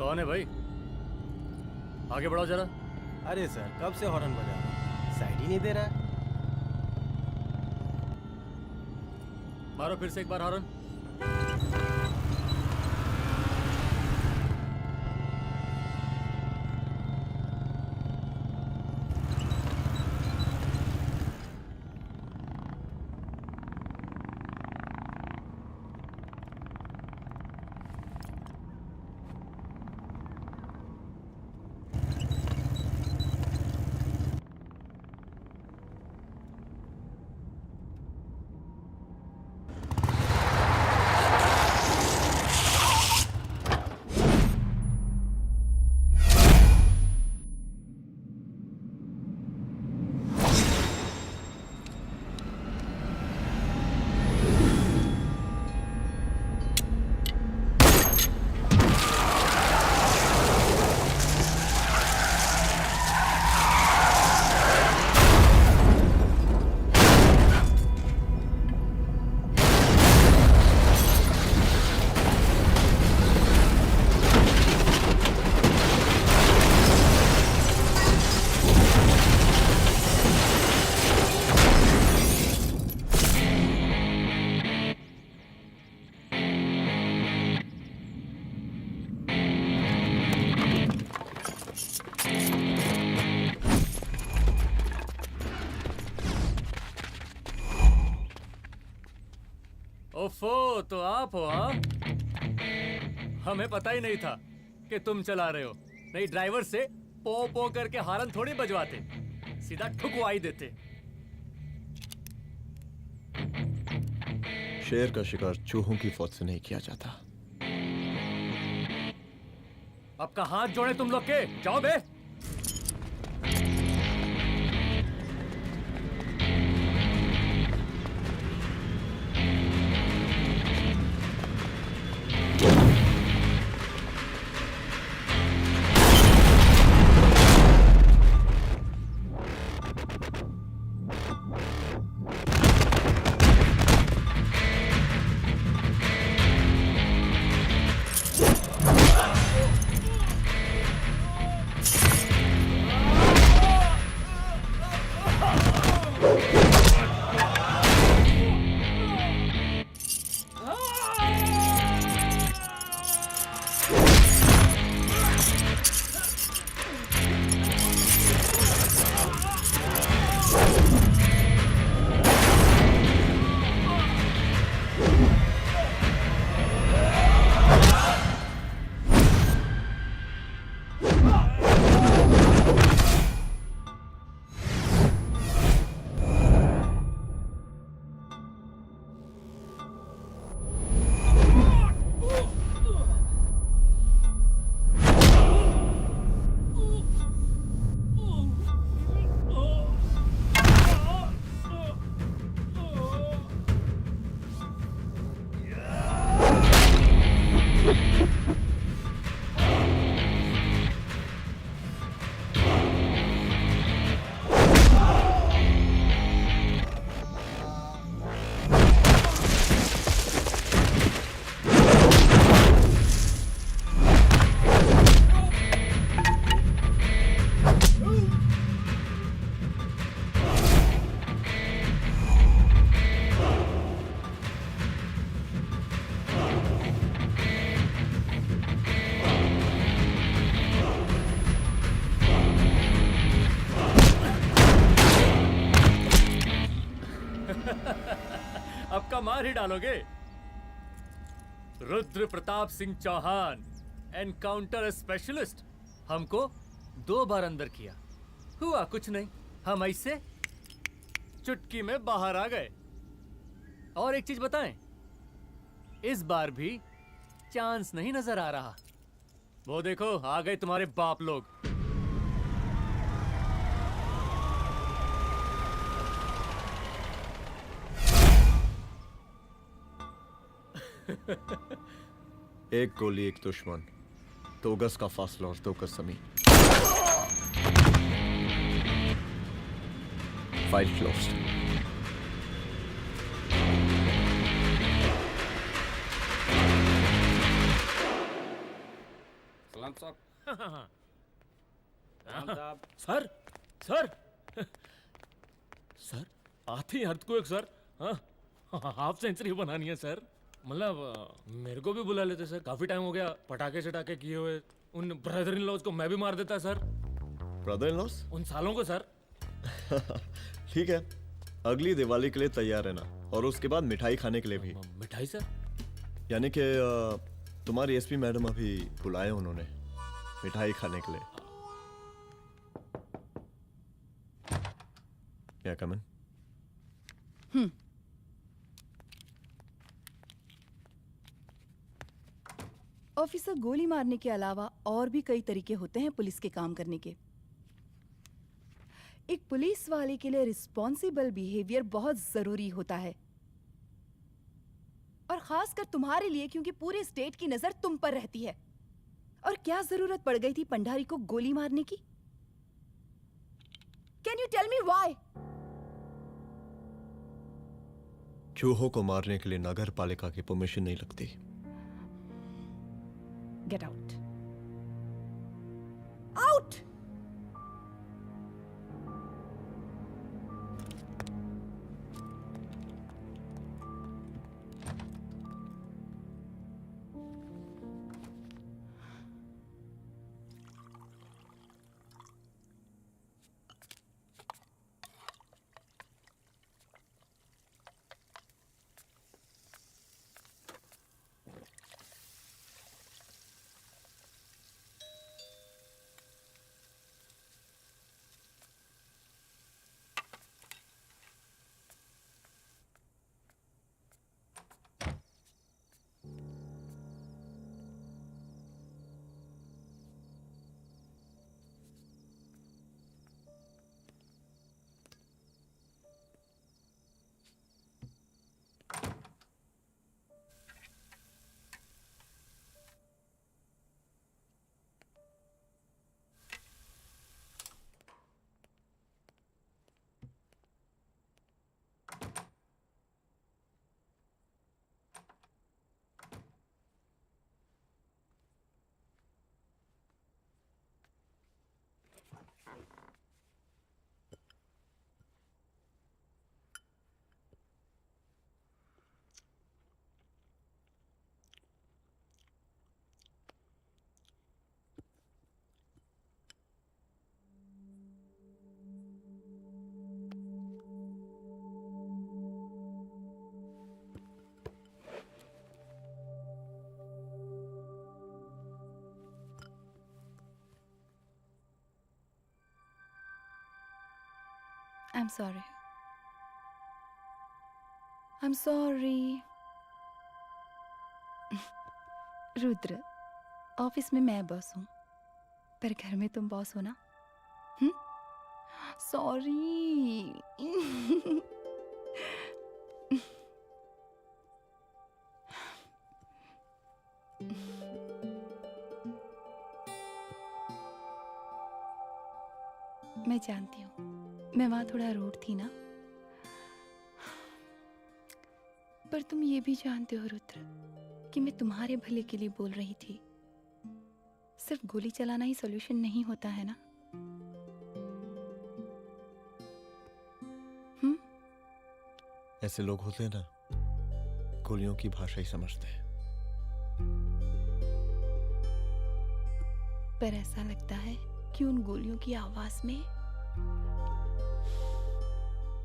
कौन है भाई? आगे बढ़ाओ जरा। अरे सर, कब से हॉर्न बजा रहा हूं, साइड ही नहीं दे रहा है। मारो फिर से एक बार हॉर्न। ओफो, तो आप हो? हाँ, हमें पता ही नहीं था कि तुम चला रहे हो। नहीं, ड्राइवर से पो पो करके हॉर्न थोड़ी बजवाते, सीधा ठुकवाई देते। शेर का शिकार चूहों की फौज से नहीं किया जाता। आपका हाथ जोड़े तुम लोग के, जाओ बे। अब का मार ही डालोगे? रुद्र प्रताप सिंह चौहान, एनकाउंटर स्पेशलिस्ट, हमको 2 बार अंदर किया, हुआ कुछ नहीं। हम ऐसे चुटकी में बाहर आ गए। और एक चीज बताएं, इस बार भी चांस नहीं नजर आ रहा। वो देखो, आ गए तुम्हारे बाप लोग। एक गोली एक दुश्मन, 2 गज का फासला और 2 गज जमीन। File closed. सलाम साहब सर सर सर आते ही अर्थक्वेक सर। हाँ हाफ सेंचुरी बनानी है सर। मतलब मेरे को भी बुला लेते सर, काफी टाइम हो गया पटाखे शटाखे किए हुए। उन ब्रदर इन लॉज को मैं भी मार देता सर, ब्रदर इन लॉस? उन सालों को सर। ठीक है, अगली दिवाली के लिए तैयार रहना, और उसके बाद मिठाई खाने के लिए भी। मिठाई सर? यानी कि तुम्हारी एसपी मैडम अभी बुलाए उन्होंने मिठाई खाने के लिए। क्या कमन? ऑफिसर, गोली मारने के अलावा और भी कई तरीके होते हैं पुलिस के काम करने के। एक पुलिस वाले के लिए रिस्पॉन्सिबल बिहेवियर बहुत जरूरी होता है, और खासकर तुम्हारे लिए, क्योंकि पूरे स्टेट की नजर तुम पर रहती है। और क्या जरूरत पड़ गई थी पंडारी को गोली मारने की? Can you tell me why? चूहों को मारने के लिए नगर पालिका की परमिशन नहीं लगती। Get out, out. I'm sorry. I'm sorry. Rudra, office में मैं बॉस हूँ, पर घर में तुम बॉस हो ना? सॉरी। मैं जानती हूँ, मैं वहां थोड़ा रूड थी ना, पर तुम ये भी जानते हो रुद्र कि मैं तुम्हारे भले के लिए बोल रही थी। सिर्फ गोली चलाना ही सॉल्यूशन नहीं होता है ना। ऐसे लोग होते हैं ना, गोलियों की भाषा ही समझते हैं। पर ऐसा लगता है कि उन गोलियों की आवाज में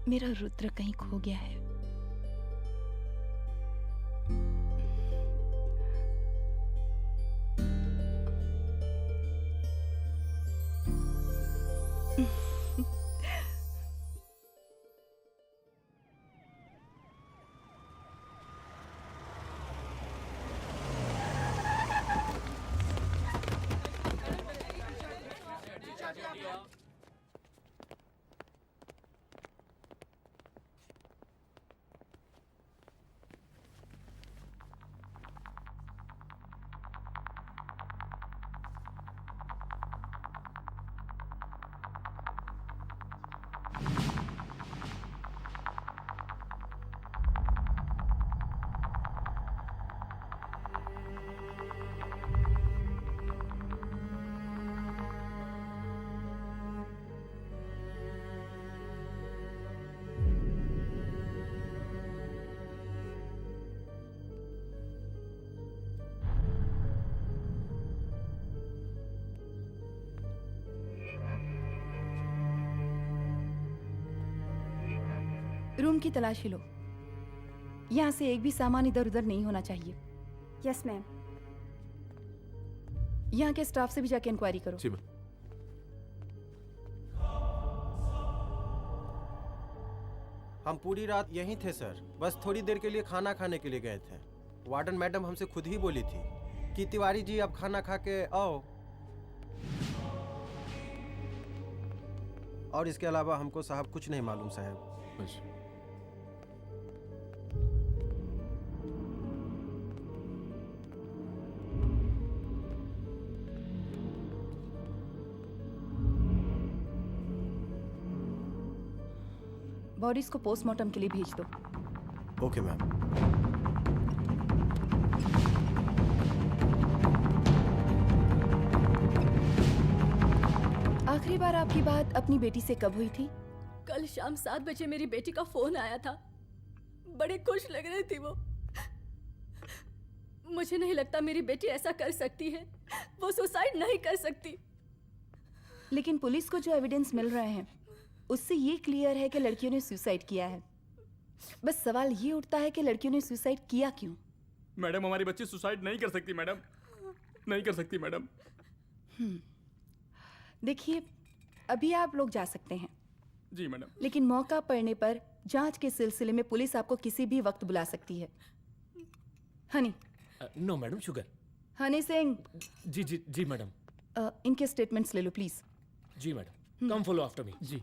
मेरा रुद्र कहीं खो गया है। रूम की तलाशी लो। यहाँ से एक भी सामान इधर उधर नहीं होना चाहिए। Yes ma'am. यहाँ के स्टाफ से भी जाके इंक्वायरी करो। जी मैम। हम पूरी रात यहीं थे सर, बस थोड़ी देर के लिए खाना खाने के लिए गए थे। वार्डन मैडम हमसे खुद ही बोली थी कि तिवारी जी अब खाना खा के आओ। और इसके अलावा हमको साहब कुछ नहीं मालूम साहब। बस। बॉडीज को पोस्टमार्टम के लिए भेज दो। Okay ma'am. आखिरी बार आपकी बात अपनी बेटी से कब हुई थी? कल शाम 7 बजे मेरी बेटी का फोन आया था। बड़ी खुश लग रही थी वो। मुझे नहीं लगता मेरी बेटी ऐसा कर सकती है। वो सुसाइड नहीं कर सकती। लेकिन पुलिस को जो एविडेंस मिल रहे हैं उससे ये क्लियर है कि लड़कियों ने सुसाइड किया है। बस सवाल ये उठता है कि लड़कियों ने सुसाइड किया क्यों? मैडम हमारी बच्ची सुसाइड नहीं कर सकती मैडम, नहीं कर सकती मैडम। देखिए, अभी आप लोग जा सकते हैं, जी मैडम। लेकिन मौका पड़ने पर जांच के सिलसिले में पुलिस आपको किसी भी वक्त बुला सकती है। Honey. No madam, sugar. Honey Singh. जी जी जी मैडम। इनके स्टेटमेंट्स ले लो प्लीज। जी madam, come follow after me. जी।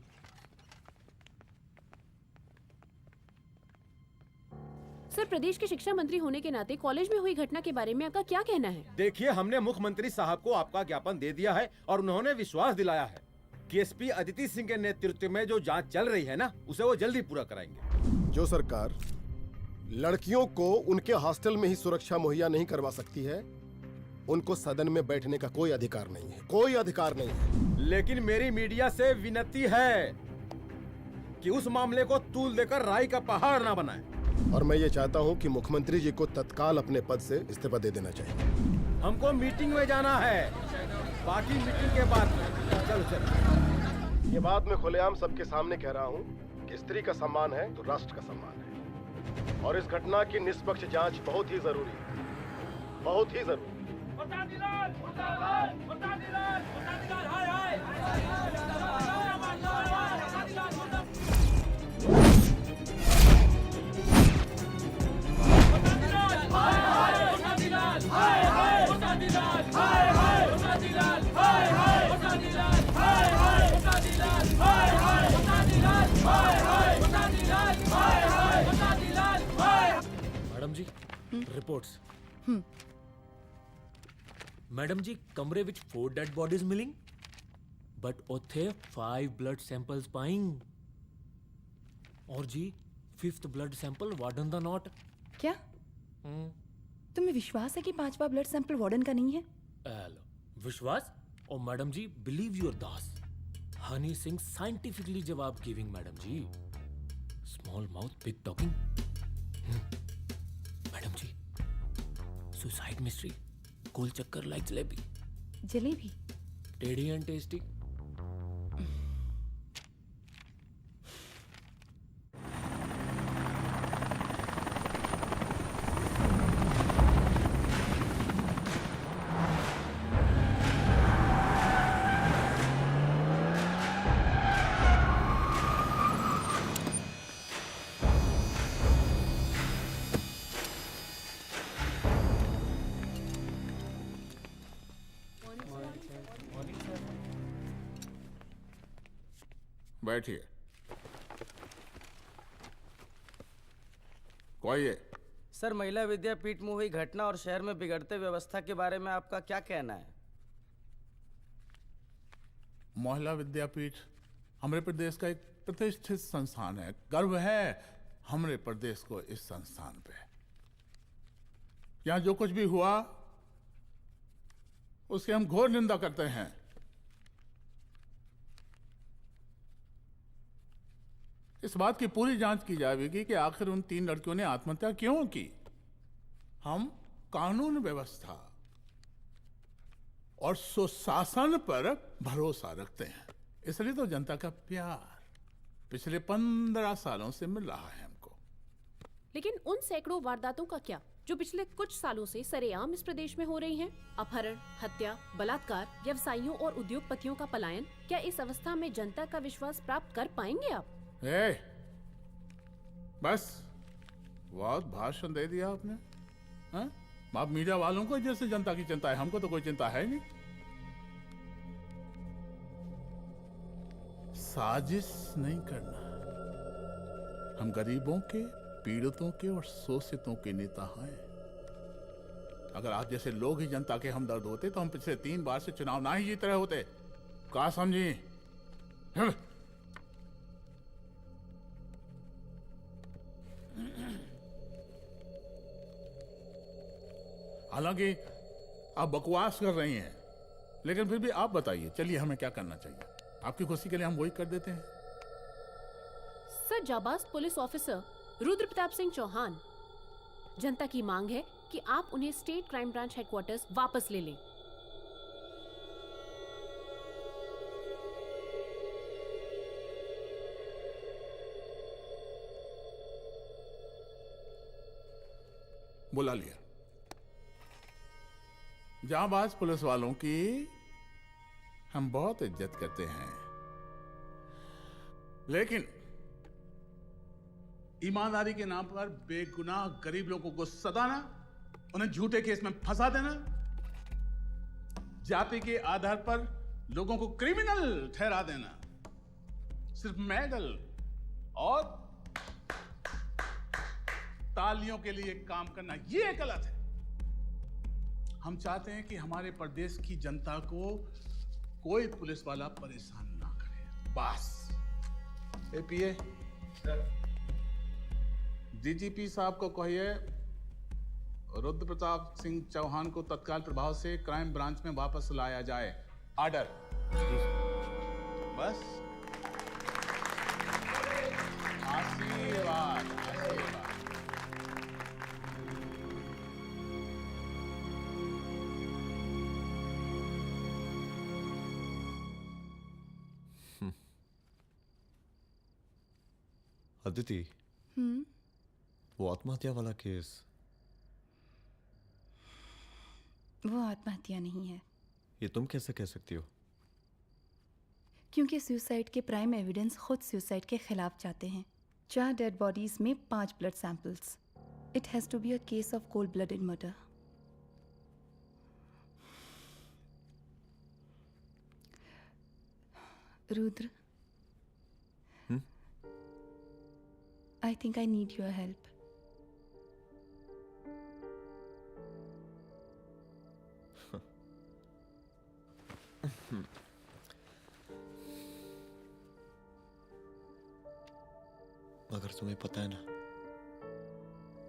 सर, प्रदेश के शिक्षा मंत्री होने के नाते कॉलेज में हुई घटना के बारे में आपका क्या कहना है? देखिए, हमने मुख्यमंत्री साहब को आपका ज्ञापन दे दिया है और उन्होंने विश्वास दिलाया है कि एसपी अदिति सिंह के नेतृत्व में जो जांच चल रही है ना, उसे वो जल्दी पूरा कराएंगे। जो सरकार लड़कियों को उनके हॉस्टल में ही सुरक्षा मुहैया नहीं करवा सकती है, उनको सदन में बैठने का कोई अधिकार नहीं है, कोई अधिकार नहीं है। लेकिन मेरी मीडिया से विनती है कि उस मामले को तूल देकर राई का पहाड़ ना बनाए। और मैं ये चाहता हूँ कि मुख्यमंत्री जी को तत्काल अपने पद से इस्तीफा दे देना चाहिए। हमको मीटिंग में जाना है, बाकी मीटिंग के बाद। चलो चलो। ये बात मैं खुलेआम सबके सामने कह रहा हूँ कि स्त्री का सम्मान है तो राष्ट्र का सम्मान है, और इस घटना की निष्पक्ष जांच बहुत ही जरूरी है, बहुत ही जरूरी। मैडम जी, रिपोर्ट्स। मैडम जी, कमरे विच 4 डेड बॉडीज मिलिंग, बट उथे 5 ब्लड सैंपल्स पाइंग। और जी 5th ब्लड सैंपल वार्डन दा नॉट। क्या तुम्हें विश्वास है कि 5वां ब्लड सैंपल वार्डन का नहीं है? हेलो, विश्वास? और मैडम जी, बिलीव योर दास। हनी सिंह साइंटिफिकली जवाब giving madam ji. Small mouth big talking. Madam ji, suicide mystery, गोल चक्कर लाइक जलेबी। जलेबी टेढ़ी एंड टेस्टी। बैठिए। कोई है? सर, महिला विद्यापीठ में हुई घटना और शहर में बिगड़ते व्यवस्था के बारे में आपका क्या कहना है? महिला विद्यापीठ हमारे प्रदेश का एक प्रतिष्ठित संस्थान है। गर्व है हमारे प्रदेश को इस संस्थान पे। यहाँ जो कुछ भी हुआ उसकी हम घोर निंदा करते हैं। इस बात की पूरी जांच की जाएगी कि आखिर उन 3 लड़कियों ने आत्महत्या क्यों की। हम कानून व्यवस्था और सुशासन पर भरोसा रखते हैं, इसलिए तो जनता का प्यार। पिछले 15 सालों से मिल रहा है हमको। लेकिन उन सैकड़ों वारदातों का क्या जो पिछले कुछ सालों से सरेआम इस प्रदेश में हो रही हैं? अपहरण, हत्या, बलात्कार, व्यवसायियों और उद्योगपतियों का पलायन। क्या इस अवस्था में जनता का विश्वास प्राप्त कर पाएंगे आप? बस बहुत भाषण दे दिया आपने। हाँ? आप मीडिया वालों को जैसे जनता की चिंता है, हमको तो कोई चिंता है नहीं। साजिश नहीं करना। हम गरीबों के, पीड़ितों के और शोषितों के नेता हैं। अगर आप जैसे लोग ही जनता के हमदर्द होते तो हम पिछले 3 बार से चुनाव ना ही जीत रहे होते। क्या समझी? हालांकि आप बकवास कर रही हैं, लेकिन फिर भी आप बताइए, चलिए हमें क्या करना चाहिए? आपकी खुशी के लिए हम वही कर देते हैं। सर, जाबाज पुलिस ऑफिसर रुद्र प्रताप सिंह चौहान, जनता की मांग है कि आप उन्हें स्टेट क्राइम ब्रांच हेडक्वार्टर्स वापस ले लें। बुला लिया। जाबाज पुलिस वालों की हम बहुत इज्जत करते हैं, लेकिन ईमानदारी के नाम पर बेगुनाह गरीब लोगों को सताना, उन्हें झूठे केस में फंसा देना, जाति के आधार पर लोगों को क्रिमिनल ठहरा देना, सिर्फ मेडल और तालियों के लिए काम करना, ये गलत है। हम चाहते हैं कि हमारे प्रदेश की जनता को कोई पुलिस वाला परेशान ना करे, बस। एपीए डीजीपी साहब को कहिए रुद्र प्रताप सिंह चौहान को तत्काल प्रभाव से क्राइम ब्रांच में वापस लाया जाए। ऑर्डर। बस। आशीर्वाद, आशीर्वाद। अदिति, वो आत्महत्या वाला केस, वो आत्महत्या नहीं है। ये तुम कैसे कह सकती हो? क्योंकि सुसाइड के प्राइम एविडेंस खुद सुसाइड के खिलाफ जाते हैं। 4 डेड बॉडीज में 5 blood samples. It has to be a case of cold blooded murder. Rudra, I think I need your help. मगर तुम्हें पता है ना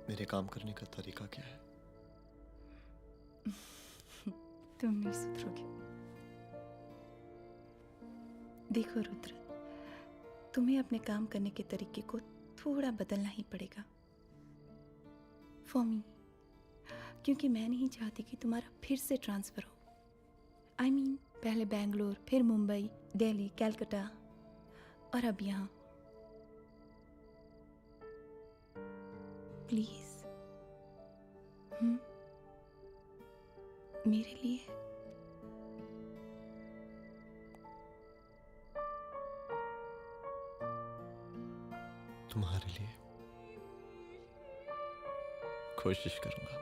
मेरे काम करने का तरीका क्या है? तुम नहीं सुधरोगे। देखो रुद्र, तुम्हें अपने काम करने के तरीके को थोड़ा बदलना ही पड़ेगा फॉर मी, क्योंकि मैं नहीं चाहती कि तुम्हारा फिर से ट्रांसफर हो। I mean, पहले बेंगलोर, फिर मुंबई, दिल्ली, कलकत्ता और अब यहाँ। प्लीज मेरे लिए। तुम्हारे लिए कोशिश करूंगा।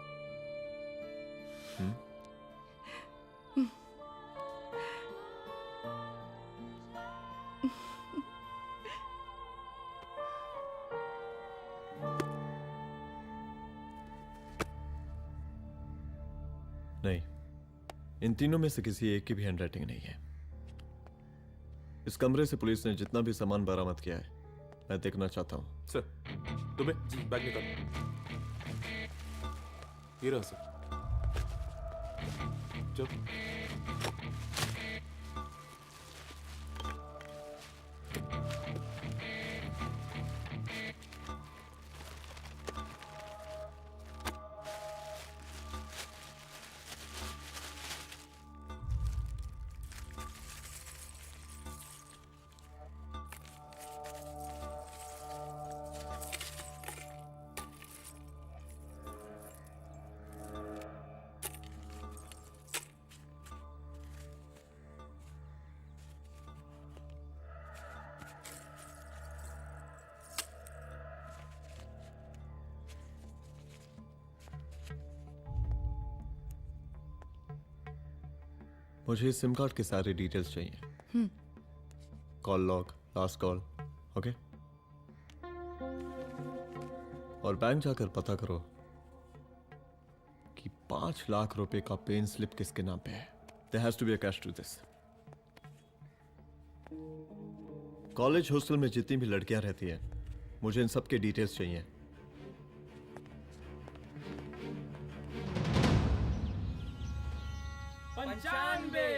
नहीं, इन तीनों में से किसी एक की भी हैंडराइटिंग नहीं है। इस कमरे से पुलिस ने जितना भी सामान बरामद किया है मैं देखना चाहता हूं। सर, तुम्हें बैग निकाल। ये रहा सर। चल। मुझे इस सिम कार्ड के सारे डिटेल्स चाहिए। Call log, last call, okay? और बैंक जाकर पता करो कि 5 लाख रुपए का पेन स्लिप किसके नाम पे है। There has to be a cash to this. College hostel में जितनी भी लड़कियां रहती हैं, मुझे इन सब के डिटेल्स चाहिए। पंचानवे,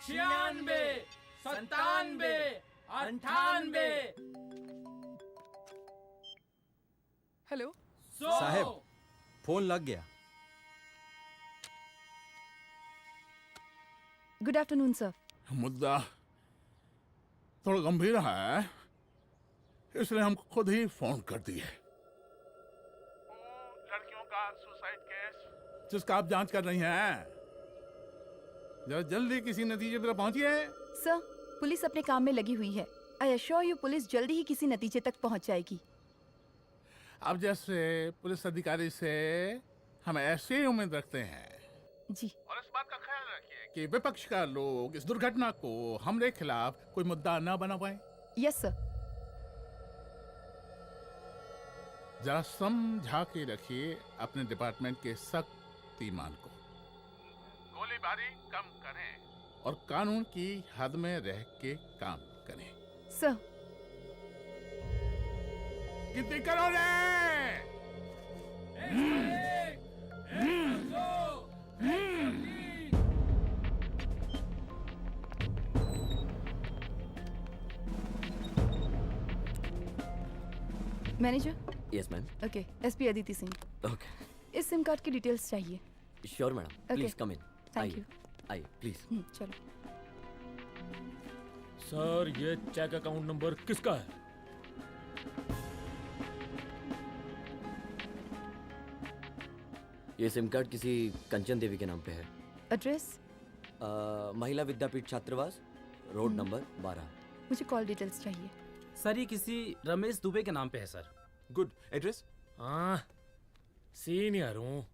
96, 97, 98। हेलो साहब, फोन लग गया। Good afternoon sir. मुद्दा थोड़ा गंभीर है, इसलिए हम खुद ही फोन कर दिए। लड़कियों का सुसाइड केस जिसका आप जांच कर रही हैं, जरा जल्दी किसी नतीजे पर पहुंचिए। सर, पुलिस अपने काम में लगी हुई है। आई अश्योर यू पुलिस जल्दी ही किसी नतीजे तक पहुंच जाएगी। अब जैसे पुलिस अधिकारी से हम ऐसे ही उम्मीद रखते हैं जी। और इस बात का ख्याल रखिए कि विपक्ष का लोग इस दुर्घटना को हमारे खिलाफ कोई मुद्दा न बना पाए। Yes sir. जरा समझा के रखिए अपने डिपार्टमेंट के शक्तिमान को। गोलीबारी कम करें और कानून की हद में रह के काम करें। सर। कितनी करोगे? Manager. Yes ma'am. Okay, SP Aditi Singh. Okay. इस सिम कार्ड की डिटेल्स चाहिए। Sure madam, please come in. Thank you. आइए प्लीज। चलो। सर, ये चेक अकाउंट नंबर किसका है? ये सिम कार्ड किसी कंचन देवी के नाम पे है। एड्रेस? महिला विद्यापीठ छात्रावास, रोड नंबर 12। मुझे कॉल डिटेल्स चाहिए। सर, ये किसी रमेश दुबे के नाम पे है सर। गुड। एड्रेस? हाँ, सीनियर हूँ।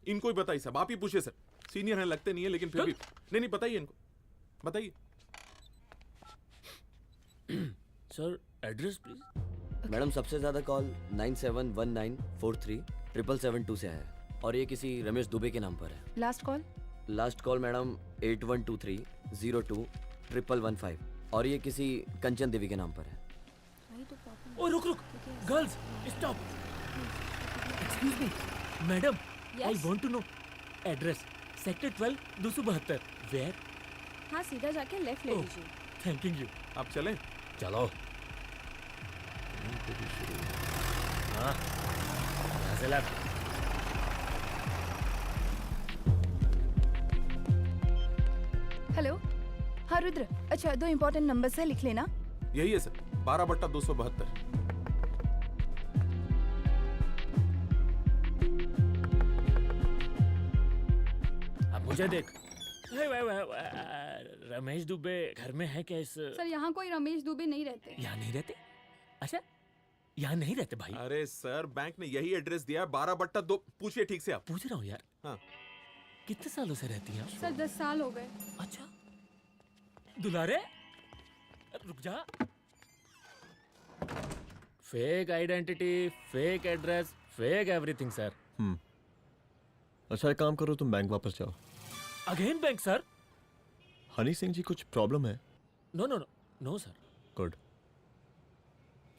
इनको ही बताइए साहब, आप ही पूछिए सर। सीनियर हैं लगते नहीं है, लेकिन फिर भी नहीं बताइए इनको, बताइए। Sir, address please. मैडम, सबसे ज्यादा कॉल 9719437772 से है और ये किसी रमेश दुबे के नाम पर है। Last call? Last call madam 8123021115 और ये किसी कंचन देवी के नाम पर है। ओ रुक, girls stop. Excuse me madam, I want to know address. Sector 12 272। Where? हाँ, सीधा जाके लेफ्ट ले लीजिए। Thank you. आप चलें? चलो। हाँ, यहाँ से लेफ्ट। हेलो। हाँ रुद्र, अच्छा 2 इम्पोर्टेंट नंबर्स है, लिख लेना। यही है सर, 12/272। अब मुझे देख। रमेश दुबे घर में है क्या? इस सर, यहाँ कोई रमेश दुबे नहीं रहते। यहाँ नहीं रहते? अच्छा, यहाँ नहीं रहते भाई। अरे सर, बैंक ने यही एड्रेस दिया है, 12/2। पूछिए ठीक से आप। पूछ रहा हूँ यार। हाँ। कितने सालों से रहती हैं? सर 10 साल हो गए। अच्छा, दुलारे रुक जा। Fake identity, fake address, fake everything sir. अच्छा, एक काम करो, तुम बैंक वापस जाओ। Again bank sir? Honey Singh ji, कुछ प्रॉब्लम है? No no no no sir. Good,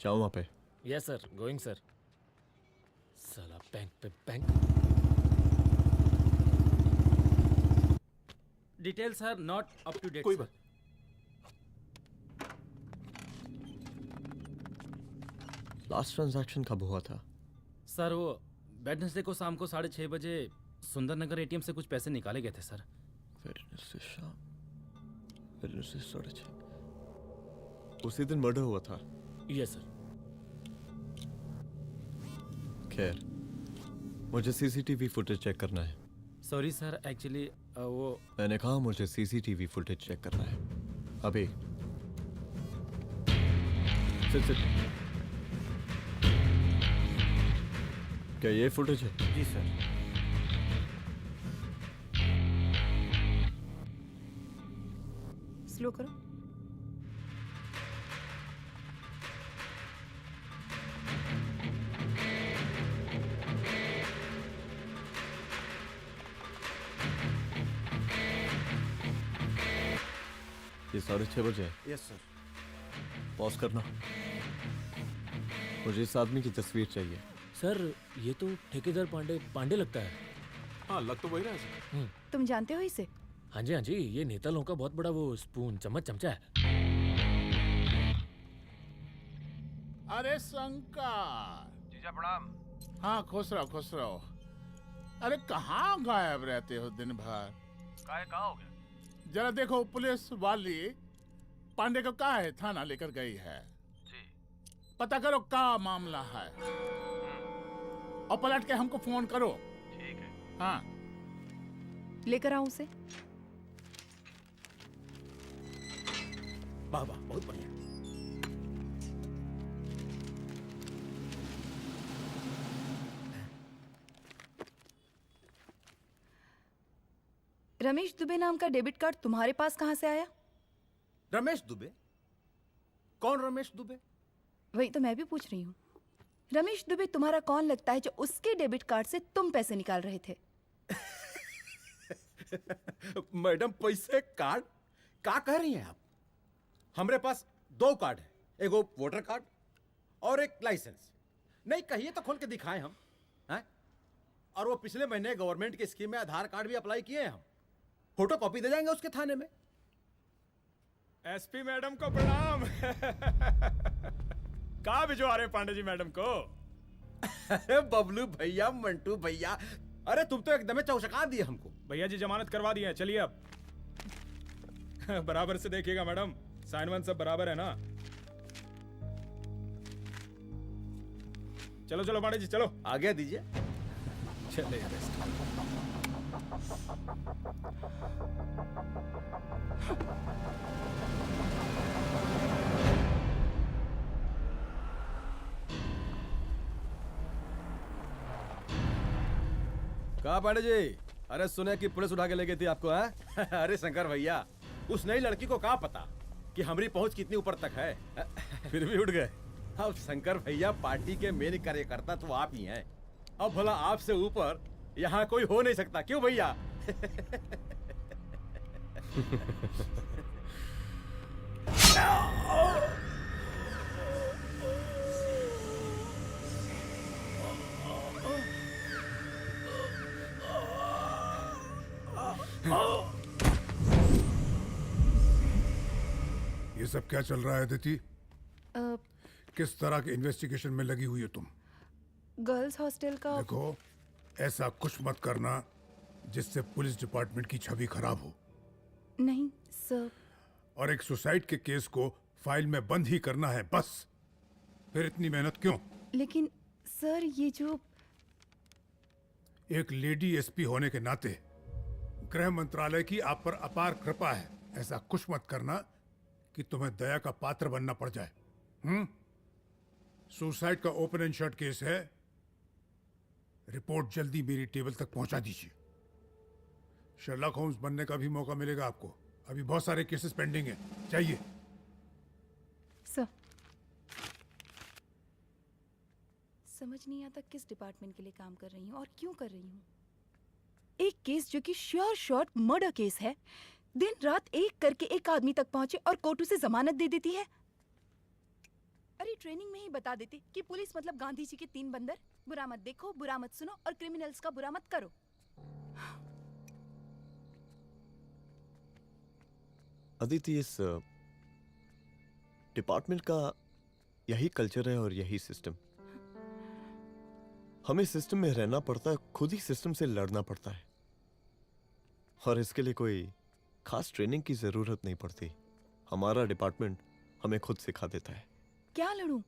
जाओ वहां पे। Yes sir, going sir. साला बैंक पे bank. Detail sir not up to date. कोई बात। लास्ट ट्रांजैक्शन कब हुआ था? सर, वो वेडनेसडे को शाम को 6:30 बजे सुंदरनगर एटीएम से कुछ पैसे निकाले गए थे सर। वेडनेसडे शाम, वेडनेसडे 6:30। उसी दिन मर्डर हुआ था? Yes sir. खैर, मुझे सीसीटीवी फुटेज चेक करना है। सॉरी सर, एक्चुअली वो मैंने कहा मुझे सीसीटीवी फुटेज चेक करना है अभी। सिट। क्या ये फुटेज है? जी सर। स्लो करो। ये 6:30 बजे है। Yes sir. पॉज करना। मुझे इस आदमी की तस्वीर चाहिए। सर ये तो ठेकेदार पांडे लगता है। हाँ लग तो वही रहा है सर। तुम जानते हो इसे? हाँ जी, ये नेता लोगों का बहुत बड़ा वो स्पून चमचा है। अरे शंकर। जीजा प्रणाम। हाँ खुश रहो। अरे कहाँ गायब रहते हो दिन भर? कहाँ हो गया? जरा देखो, पुलिस वाली पांडे को कहा है थाना लेकर गई है। जी। पता करो क्या मामला है और पलट के हमको फोन करो। ठीक है। हाँ लेकर आओ उसे। वाह वाह, बहुत बढ़िया। रमेश दुबे नाम का डेबिट कार्ड तुम्हारे पास कहां से आया? रमेश दुबे? कौन रमेश दुबे? वही तो मैं भी पूछ रही हूँ। रमेश दुबे तुम्हारा कौन लगता है जो उसके डेबिट कार्ड से तुम पैसे निकाल रहे थे? मैडम पैसे कार्ड क्या कह रही हैं आप? हमारे पास 2 कार्ड है, एक वो वोटर कार्ड और एक लाइसेंस। नहीं कहिए तो खोल के दिखाएं हम हैं? और वो पिछले महीने गवर्नमेंट की स्कीम में आधार कार्ड भी अप्लाई किए हैं हम। फोटो कॉपी दे जाएंगे उसके थाने में। एसपी मैडम को प्रणाम। कहाँ भिजवा रहे हैं पांडे जी मैडम को? अरे बबलू भैया, मंटू भैया, अरे तुम तो एकदम चौंका दिए हमको। भैया जी जमानत करवा दिए हैं, चलिए अब। बराबर से देखिएगा मैडम, साइन वाइन सब बराबर है ना? चलो चलो पांडे जी चलो। आगे दीजिए। चलिए बेस्ट। कहा पांडे जी? अरे सुने कि पुलिस उठा के ले गई थी आपको है? अरे शंकर भैया, उस नई लड़की को क्या पता कि हमारी पहुंच कितनी ऊपर तक है। फिर भी उठ गए। अब शंकर भैया, पार्टी के मेन कार्यकर्ता तो आप ही हैं। अब भला आपसे ऊपर यहाँ कोई हो नहीं सकता, क्यों भैया? ये सब क्या चल रहा है अदिति? किस तरह के इन्वेस्टिगेशन में लगी हुई है तुम? गर्ल्स हॉस्टल का। देखो, ऐसा कुछ मत करना जिससे पुलिस डिपार्टमेंट की छवि खराब हो। नहीं सर। और एक सुसाइड के केस को फाइल में बंद ही करना है बस। फिर इतनी मेहनत क्यों? लेकिन सर ये जो एक लेडी एसपी होने के नाते गृह मंत्रालय की आप पर अपार कृपा है। ऐसा कुछ मत करना कि तुम्हें दया का पात्र बनना पड़ जाए। सुसाइड का ओपन एंड शट केस है। रिपोर्ट जल्दी मेरी टेबल तक पहुंचा दीजिए। शर्लॉक होम्स बनने का भी मौका मिलेगा आपको। अभी बहुत सारे केसेस पेंडिंग हैं। चाहिए सर। समझ नहीं आता किस डिपार्टमेंट के लिए काम कर रही हूँ और क्यों कर रही हूँ। एक केस जो कि श्योर शॉट मर्डर केस है, दिन रात एक करके एक आदमी तक पहुंचे और कोर्ट उसे जमानत दे देती है। अरे ट्रेनिंग में ही बता देती कि पुलिस मतलब गांधी जी के 3 बंदर, बुरा मत देखो, बुरा मत सुनो और क्रिमिनल्स का बुरा मत करो। अदिति, इस डिपार्टमेंट का यही कल्चर है और यही सिस्टम। हमें सिस्टम में रहना पड़ता है, खुद ही सिस्टम से लड़ना पड़ता है, और इसके लिए कोई खास ट्रेनिंग की जरूरत नहीं पड़ती। हमारा डिपार्टमेंट हमें खुद सिखा देता है। क्या लड़ूं?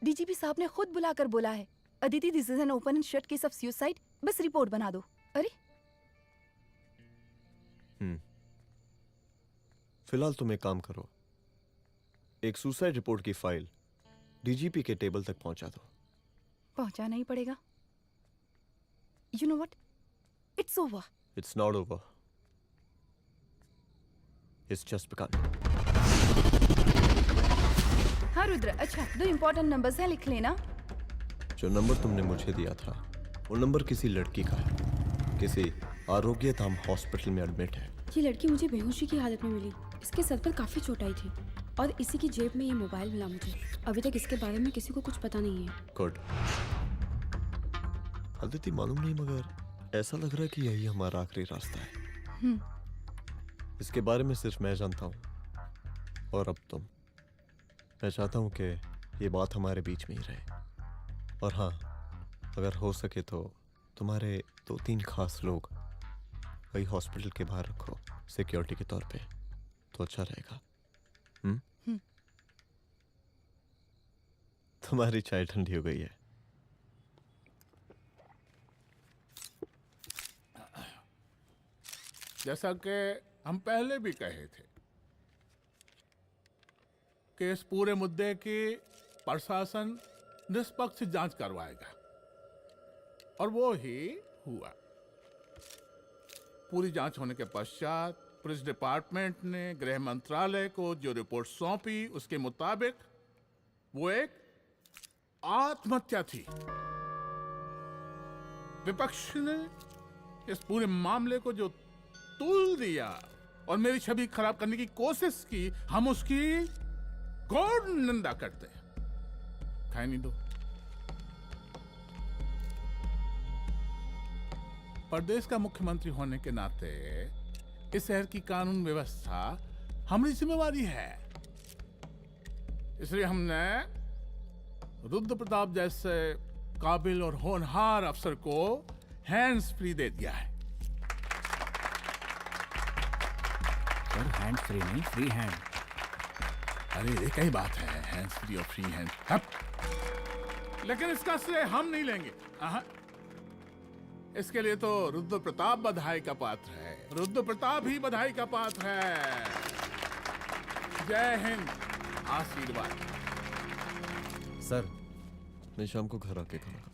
डीजीपी साहब ने खुद बुलाकर बोला है, Aditi this is an open and shut case of suicide, बस रिपोर्ट बना दो। अरे फिलहाल तुम एक काम करो, एक सुसाइड रिपोर्ट की फाइल डीजीपी के टेबल तक पहुंचा दो। पहुंचाना ही पड़ेगा। You know what, it's over. It's not over. It's just begun. हाँ रुद्र, अच्छा 2 इम्पोर्टेंट नंबर्स हैं, लिख लेना। जो नंबर तुमने मुझे दिया था वो नंबर किसी लड़की का है, किसी आरोग्य धाम हॉस्पिटल में एडमिट है। ये लड़की मुझे बेहोशी की हालत में मिली। इसके सर पर काफी चोट आई थी और इसी की जेब में ये मोबाइल मिला मुझे। अभी तक इसके बारे में किसी को कुछ पता नहीं है। गुड। अदिति मालूम नहीं, मगर ऐसा लग रहा है कि यही हमारा आखिरी रास्ता है। इसके बारे में सिर्फ मैं जानता हूँ और अब तुम। मैं चाहता हूँ कि ये बात हमारे बीच में ही रहे। और हाँ, अगर हो सके तो तुम्हारे 2-3 खास लोग वही हॉस्पिटल के बाहर रखो सिक्योरिटी के तौर पे, तो अच्छा रहेगा। तुम्हारी चाय ठंडी हो गई है। जैसा कि हम पहले भी कहे थे कि इस पूरे मुद्दे की प्रशासन निष्पक्ष जांच करवाएगा, और वो ही हुआ। पूरी जांच होने के पश्चात पुलिस डिपार्टमेंट ने गृह मंत्रालय को जो रिपोर्ट सौंपी उसके मुताबिक वो एक आत्महत्या थी। विपक्ष ने इस पूरे मामले को जो तूल दिया और मेरी छवि खराब करने की कोशिश की, हम उसकी घोर निंदा करते हैं। खाए नहीं दो। प्रदेश का मुख्यमंत्री होने के नाते इस शहर की कानून व्यवस्था हमारी जिम्मेवारी है। इसलिए हमने रुद्र प्रताप जैसे काबिल और होनहार अफसर को हैंड्स फ्री दे दिया है। सर हैंड फ्री नहीं, फ्री हैंड। अरे एक ही बात है, हैंड्स फ्री और फ्री हैंड। लेकिन इसका श्रेय हम नहीं लेंगे। इसके लिए तो रुद्र प्रताप बधाई का पात्र है। रुद्र प्रताप ही बधाई का पात्र है। जय हिंद। आशीर्वाद। सर, मैं शाम को घर आके खाना खाऊंगा।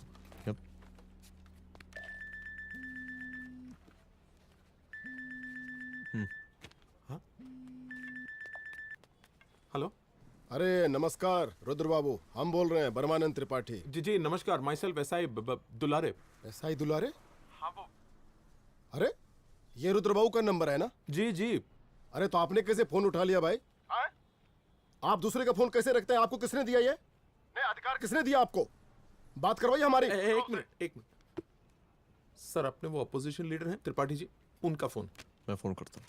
हाँ? हेलो। अरे नमस्कार रुद्र बाबू, हम बोल रहे हैं परमानंद त्रिपाठी। जी जी नमस्कार। My self SI Dulare. SI दुलारे? हाँ वो। अरे ये रुद्र बाबू का नंबर है ना? जी जी। अरे तो आपने कैसे फोन उठा लिया भाई? आप दूसरे का फोन कैसे रखते हैं? आपको किसने दिया ये? नहीं, अधिकार किसने दिया आपको? बात करवाइए हमारी। एक मिनट। सर, अपने वो अपोजिशन लीडर हैं त्रिपाठी जी, उनका फोन। मैं फोन करता हूँ।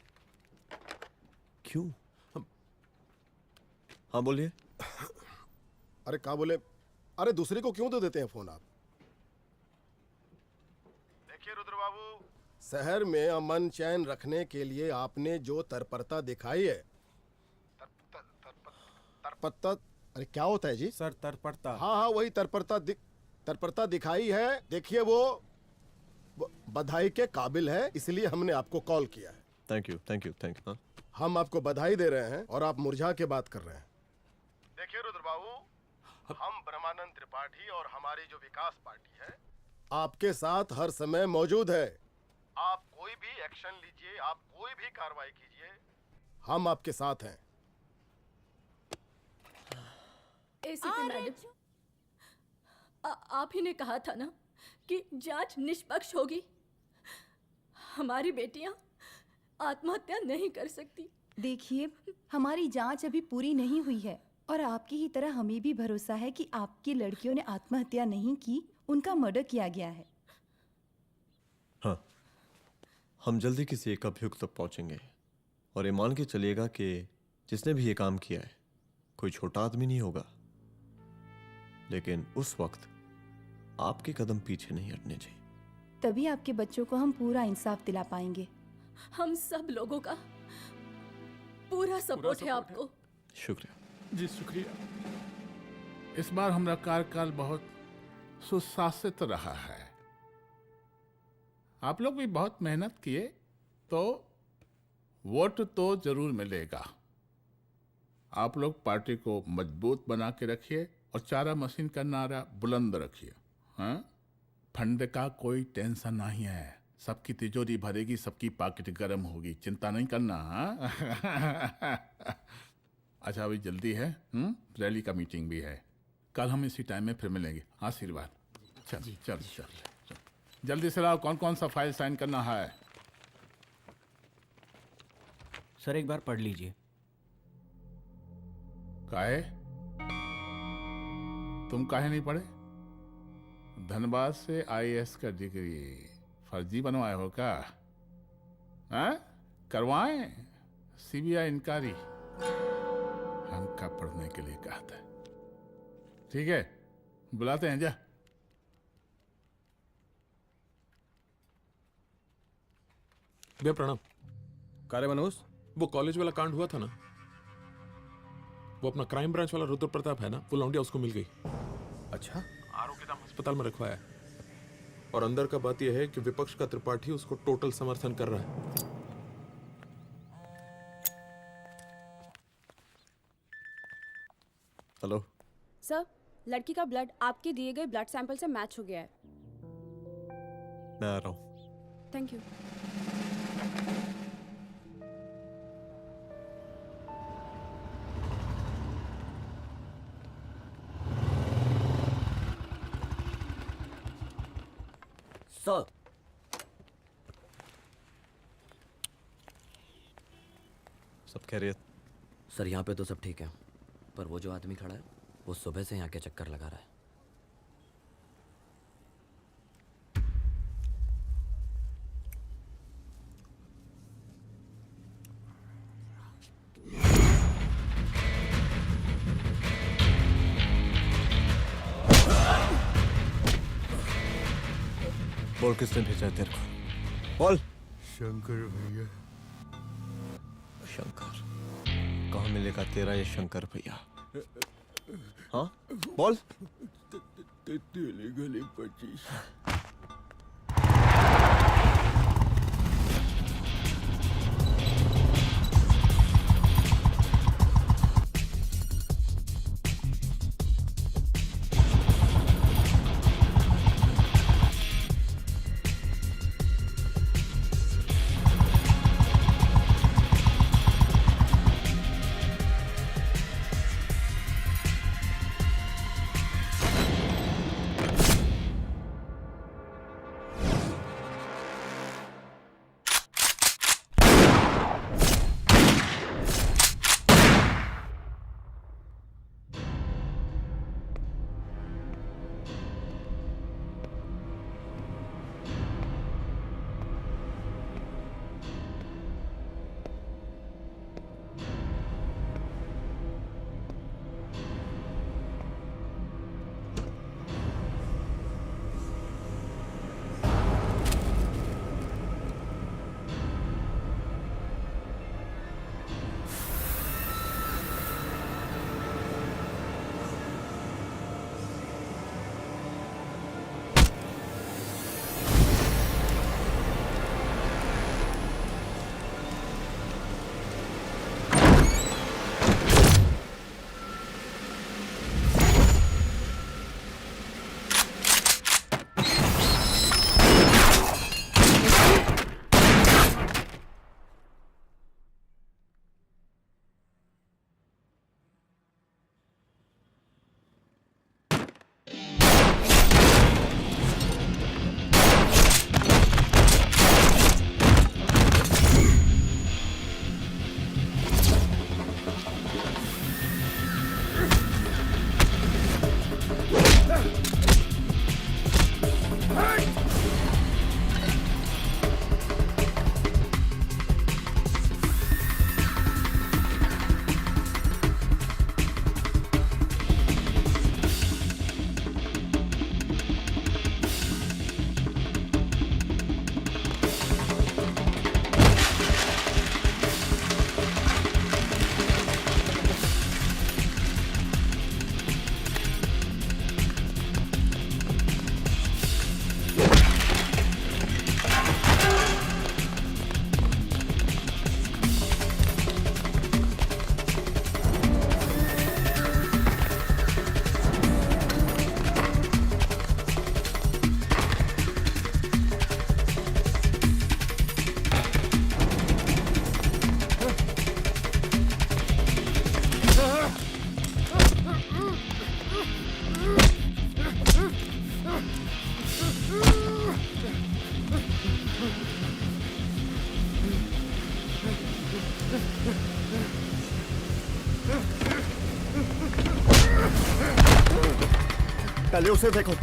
क्यों? हाँ बोलिए। अरे क्या बोले? अरे दूसरे को क्यों दे देते हैं फोन आप? देखिए रुद्र बाबू, शहर में अमन चैन रखने के लिए आपने जो तत्परता दिखाई है, तत्परता, अरे क्या होता है जी? सर तत्परता। हाँ वही तत्परता दिखाई है। देखिए वो बधाई के काबिल है, इसलिए हमने आपको कॉल किया है। Thank you. हम आपको बधाई दे रहे हैं और आप मुरझा के बात कर रहे हैं। देखिए रुद्र बाबू, हम ब्रह्मानंद त्रिपाठी और हमारी जो विकास पार्टी है आपके साथ हर समय मौजूद है। आप कोई भी एक्शन लीजिए, आप कोई भी कार्रवाई कीजिए, हम आपके साथ हैं। एसीपी मैडम, आप ही ने कहा था ना कि जांच निष्पक्ष होगी। हमारी बेटियां आत्महत्या नहीं कर सकती। देखिए, हमारी जांच अभी पूरी नहीं हुई है और आपकी ही तरह हमें भी भरोसा है कि आपकी लड़कियों ने आत्महत्या नहीं की, उनका मर्डर किया गया है। हाँ, हम जल्दी किसी एक अभियुक्त तक पहुंचेंगे और ये मान के चलिएगा कि जिसने भी ये काम किया है कोई छोटा आदमी नहीं होगा, लेकिन उस वक्त आपके कदम पीछे नहीं हटने चाहिए। तभी आपके बच्चों को हम पूरा इंसाफ दिला पाएंगे। हम सब लोगों का पूरा सपोर्ट है आपको। शुक्रिया जी, शुक्रिया। इस बार हमारा कार्यकाल बहुत सुशासित रहा है। आप लोग भी बहुत मेहनत किए, तो वोट तो जरूर मिलेगा। आप लोग पार्टी को मजबूत बना के रखिए और चारा मशीन का नारा बुलंद रखिए। हाँ, फंड का कोई टेंशन नहीं है, सबकी तिजोरी भरेगी, सबकी पॉकेट गर्म होगी, चिंता नहीं करना। हाँ? अच्छा अभी जल्दी है, रैली का मीटिंग भी है, कल हम इसी टाइम में फिर मिलेंगे। आशीर्वाद। चल चल चल चल। जल्दी से लाओ, कौन कौन सा फाइल साइन करना है? सर एक बार पढ़ लीजिए। काहे? तुम काहे नहीं पढ़े? धनबाद से आईएएस का डिग्री फर्जी बनवाए हो क्या? हाँ? करवाएं सीबीआई इंक्वायरी। हमका पढ़ने के लिए कहा था। ठीक है, बुलाते हैं। जा भैया प्रणाम। कार्य मनोज, वो कॉलेज वाला कांड हुआ था ना, वो अपना क्राइम ब्रांच वाला रुद्र प्रताप है ना, वो लौंडिया उसको मिल गई। अच्छा? आरोग्यधाम अस्पताल में रखवाया है। और अंदर का बात यह है कि विपक्ष का त्रिपाठी उसको टोटल समर्थन कर रहा है। हेलो सर, लड़की का ब्लड आपके दिए गए ब्लड सैंपल से मैच हो गया है। मैं आ रहा हूँ। Thank you. सर, सब खैरियत? सर यहाँ पे तो सब ठीक है, पर वो जो आदमी खड़ा है वो सुबह से यहाँ के चक्कर लगा रहा है। बोल किसने भेजा है तेरे को? बोल। शंकर भैया। शंकर? कहाँ मिलेगा तेरा ये शंकर भैया? हाँ बोल। तेली गली 25। पहले उसे देखो।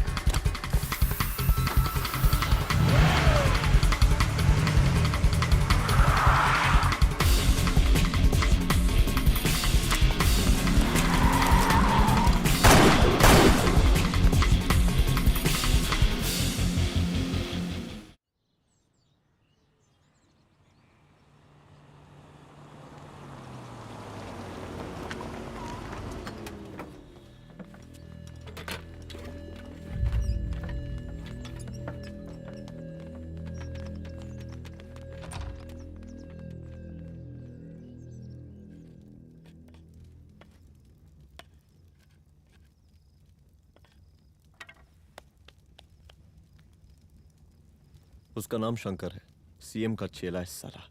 उसका नाम शंकर है, सीएम का चेला है सारा।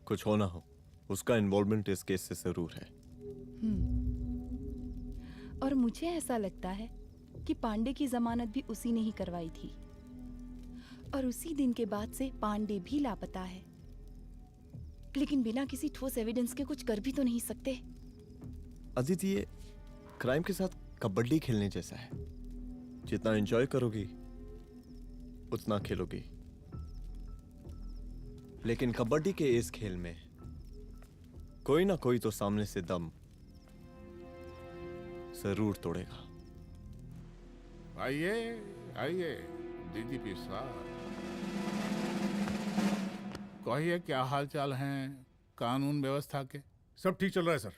कुछ हो ना हो, उसका इन्वॉल्वमेंट इस केस से जरूर है। और मुझे ऐसा लगता है कि पांडे की जमानत भी उसी ने ही करवाई थी, और उसी दिन के बाद से पांडे भी लापता है। लेकिन बिना किसी ठोस एविडेंस के कुछ कर भी तो नहीं सकते। अदिति, ये क्राइम के साथ कबड्डी खेलने जैसा है। जितना एंजॉय करोगी उतना खेलोगी, लेकिन कबड्डी के इस खेल में कोई ना कोई तो सामने से दम जरूर तोड़ेगा। आइए आइए डीजीपी साहब, कहिए क्या हाल चाल हैं कानून व्यवस्था के? सब ठीक चल रहा है सर।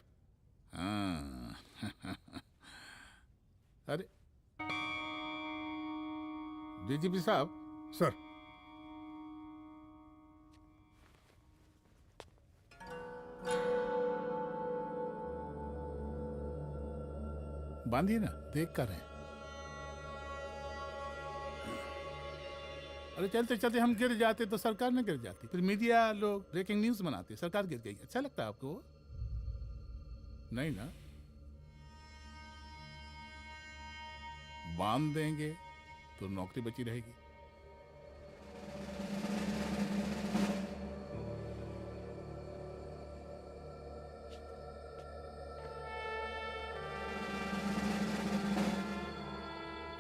हाँ। अरे डीजीपी साहब। सर। बांधिए ना, देख कर है। अरे चलते चलते हम गिर जाते तो सरकार न गिर जाती, फिर मीडिया लोग ब्रेकिंग न्यूज बनाते सरकार गिर गई। अच्छा लगता है आपको? नहीं ना? बांध देंगे तो नौकरी बची रहेगी।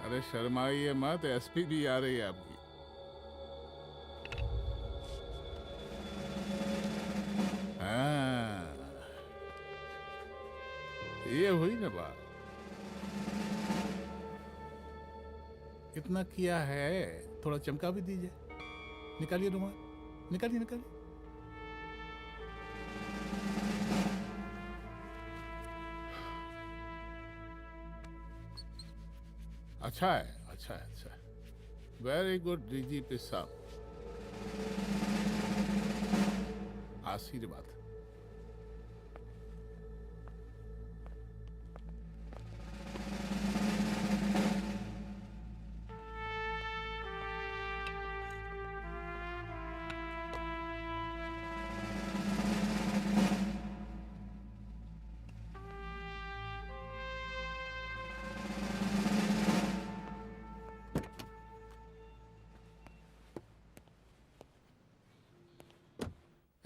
अरे शर्माइए मत, एसपी भी आ रही है आपकी। हाँ, ये हुई ना बात। इतना किया है, थोड़ा चमका भी दीजिए। निकालिए रुमाल, निकालिए निकालिए। अच्छा है, अच्छा है, अच्छा है। वेरी गुड डीजीपी साहब, आशीर्वाद।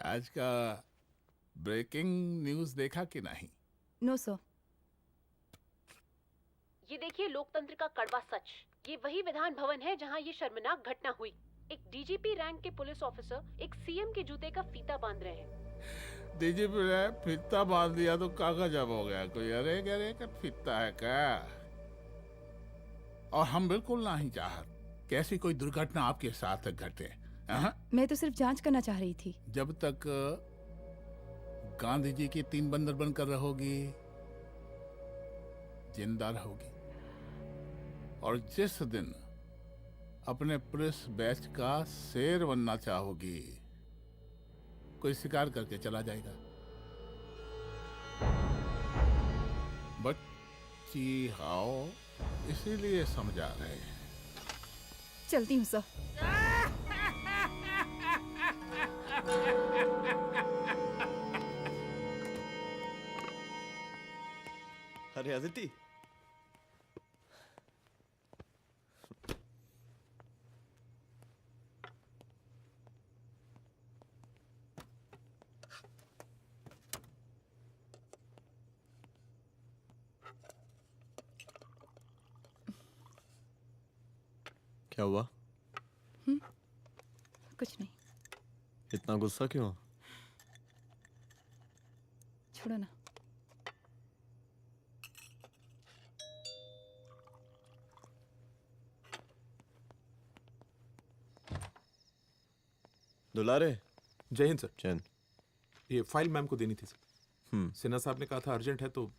आज का ब्रेकिंग न्यूज देखा कि नहीं? No sir. ये देखिए लोकतंत्र का कड़वा सच। ये वही विधान भवन है जहां ये शर्मनाक घटना हुई। एक डीजीपी रैंक के पुलिस ऑफिसर एक सीएम के जूते का फीता बांध रहे हैं। डीजीपी ने फीता बांध दिया तो कागज अब हो गया कोई? अरे गरे का फीता है क्या? और हम बिल्कुल नहीं चाहते कि ऐसी कोई दुर्घटना आपके साथ घटे। मैं तो सिर्फ जांच करना चाह रही थी। जब तक गांधी जी की 3 बंदर बनकर रहोगी, जिंदा रहोगी। और जिस दिन अपने पुलिस बैच का शेर बनना चाहोगी, कोई शिकार करके चला जाएगा। बच्ची हाओ, इसीलिए समझा रहे हैं। चलती हूँ सर। अरे अदिति, क्या हुआ? कुछ नहीं। इतना गुस्सा क्यों? छोड़ो ना। दुलारे। जय हिंद सर। जय हिंद। ये फाइल मैम को देनी थी सर। सिन्हा साहब ने कहा था अर्जेंट है तो।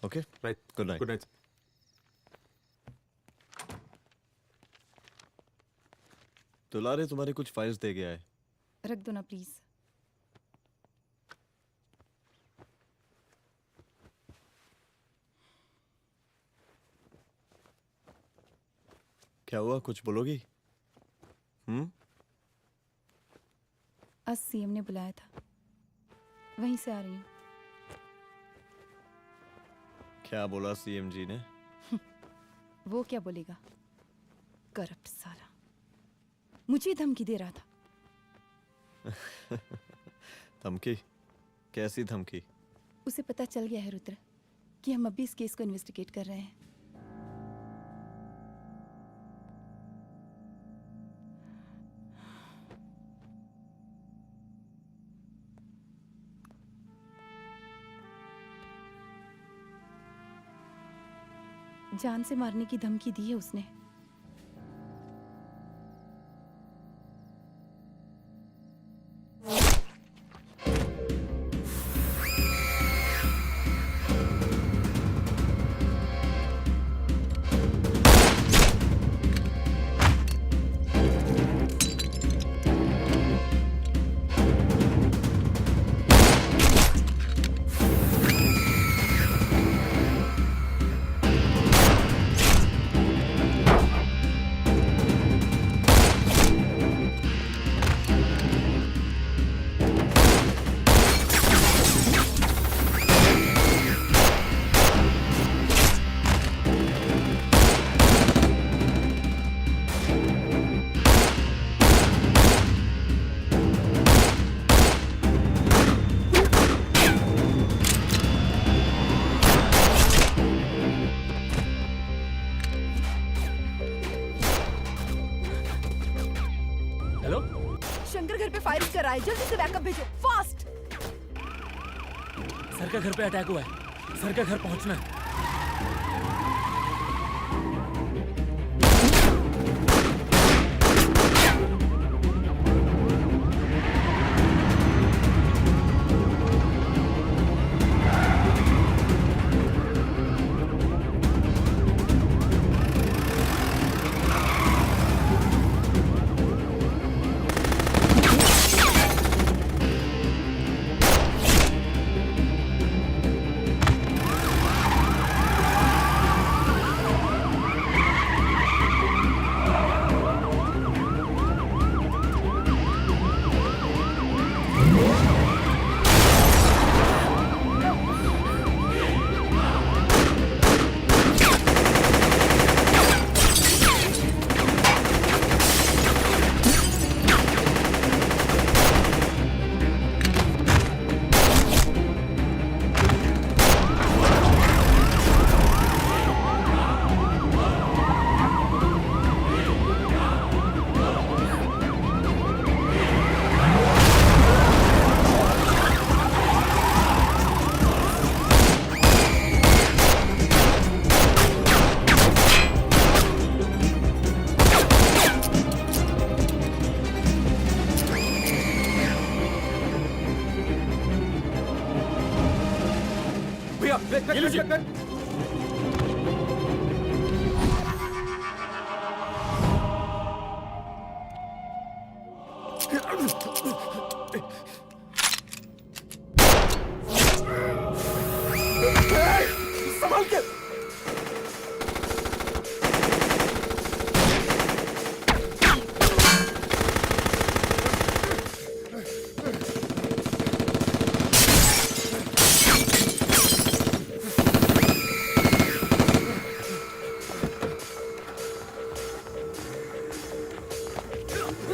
Okay right. Good night. Good night. दुलारे तुम्हारी कुछ फाइल्स दे गया है। रख दो ना प्लीज। क्या हुआ, कुछ बोलोगी? आज सीएम ने बुलाया था, वहीं से आ रही हूँ। क्या बोला सीएम जी ने? वो क्या बोलेगा, करप्ट साला, मुझे धमकी दे रहा था। धमकी? कैसी धमकी? उसे पता चल गया है रुद्र कि हम अभी इस केस को इन्वेस्टिगेट कर रहे हैं। जान से मारने की धमकी दी है उसने। शंकर घर पे फायरिंग कर रहा है, जल्दी से बैकअप भेजो, फास्ट। सर का घर पे अटैक हुआ है, सर का घर पहुंचना है। संभाल के।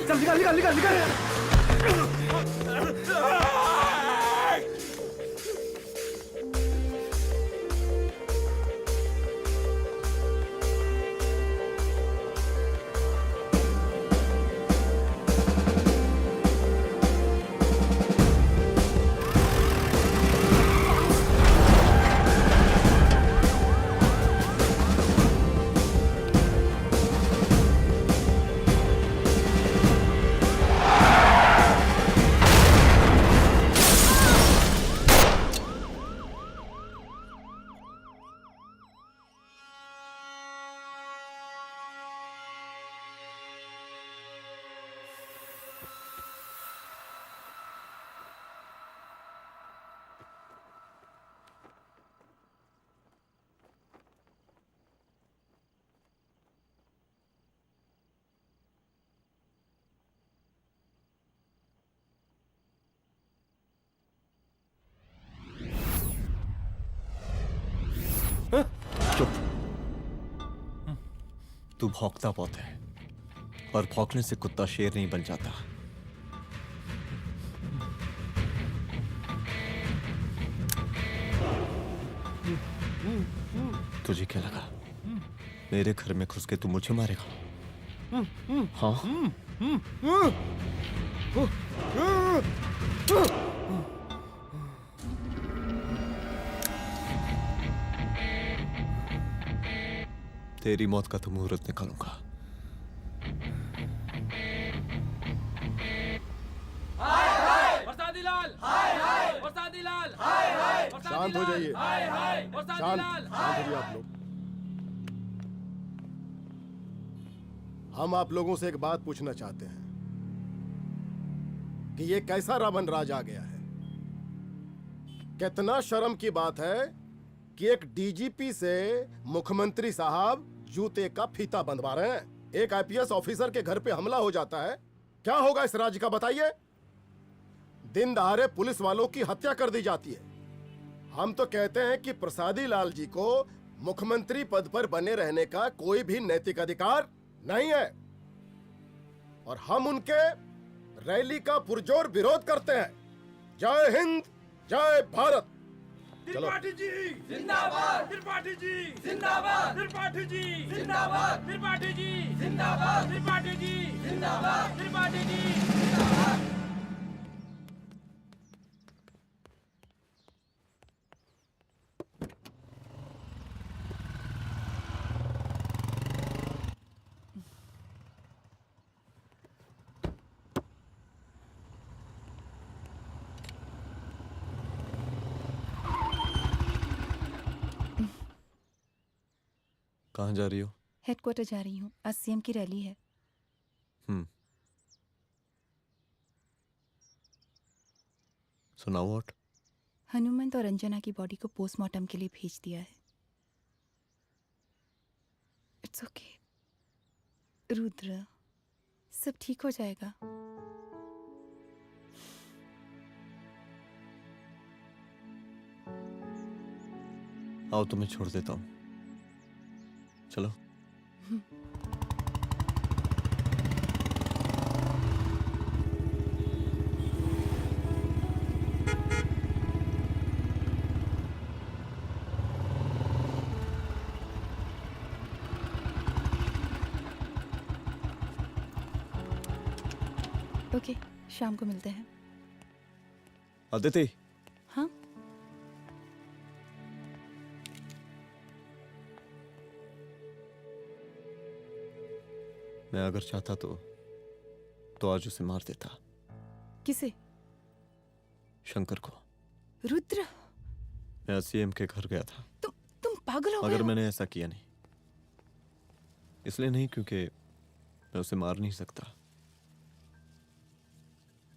चल निकाल निकाल निकाल निकाल। चुप। तू भौंकता बहुत है, और भौंकने से कुत्ता शेर नहीं बन जाता। तुझे क्या लगा मेरे घर में घुस के तू मुझे मारेगा? हाँ? तेरी मौत का तो मुहूर्त निकालूंगा। शांत हो जाइए। शांत हो जाइए आप लोग। हम आप लोगों से एक बात पूछना चाहते हैं कि ये कैसा रावण राज आ गया है। कितना शर्म की बात है कि एक डीजीपी से मुख्यमंत्री साहब जूते का फीता बंधवा रहे हैं। एक आईपीएस ऑफिसर के घर पे हमला हो जाता है, क्या होगा इस राज्य का बताइए? दिन दहाड़े पुलिस वालों की हत्या कर दी जाती है। हम तो कहते हैं कि प्रसादी लाल जी को मुख्यमंत्री पद पर बने रहने का कोई भी नैतिक अधिकार नहीं है, और हम उनके रैली का पुरजोर विरोध करते हैं। जय हिंद, जय भारत। त्रिपाठी जी जिंदाबाद, त्रिपाठी जी जिंदाबाद, त्रिपाठी जी जिंदाबाद, त्रिपाठी जी जिंदाबाद, त्रिपाठी जी जिंदाबाद, त्रिपाठी जी जिंदाबाद। कहाँ जा रही हो? हेडक्वार्टर जा रही हूँ, आज सीएम की रैली है। So now what? हनुमंत और अंजना की बॉडी को पोस्टमार्टम के लिए भेज दिया है। इट्स ओके रुद्र, सब ठीक हो जाएगा। आओ तुम्हें छोड़ देता हूँ, चलो। ओके, शाम को मिलते हैं। अदिति। हाँ? मैं अगर चाहता तो आज उसे मार देता। किसे? शंकर को। रुद्र, मैं सीएम के घर गया था। तुम पागल हो गए मगर हो? मैंने ऐसा किया नहीं, इसलिए नहीं क्योंकि मैं उसे मार नहीं सकता,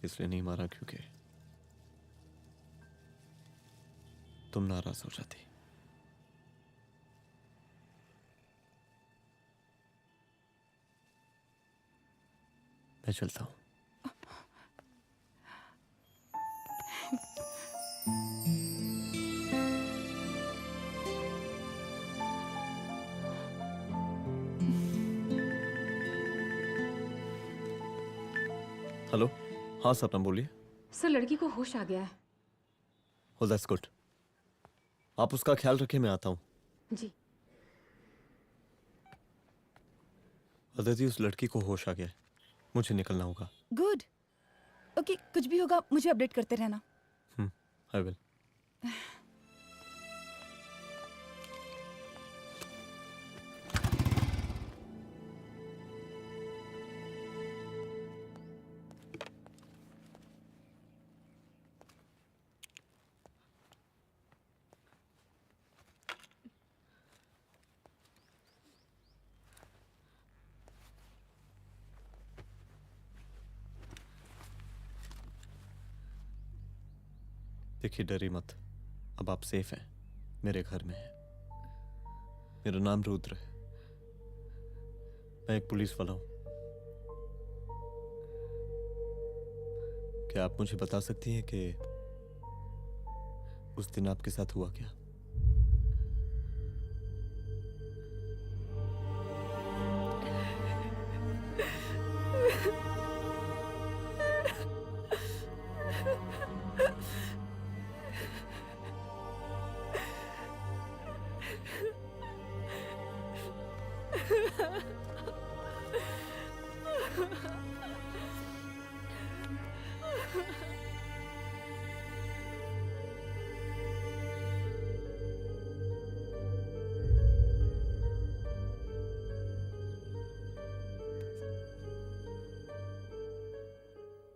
इसलिए नहीं मारा क्योंकि तुम नाराज हो जाती। मैं चलता हूं। हेलो, हाँ सपना बोलिए। सर, लड़की को होश आ गया है। Oh, that's good. आप उसका ख्याल रखें, मैं आता हूँ। जी। अदिति, उस लड़की को होश आ गया है, मुझे निकलना होगा। गुड। ओके, कुछ भी होगा मुझे अपडेट करते रहना। I will. देखिए, डरी मत, अब आप सेफ हैं, मेरे घर में हैं। मेरा नाम रुद्र है, मैं एक पुलिस वाला हूं। क्या आप मुझे बता सकती हैं कि उस दिन आपके साथ हुआ क्या?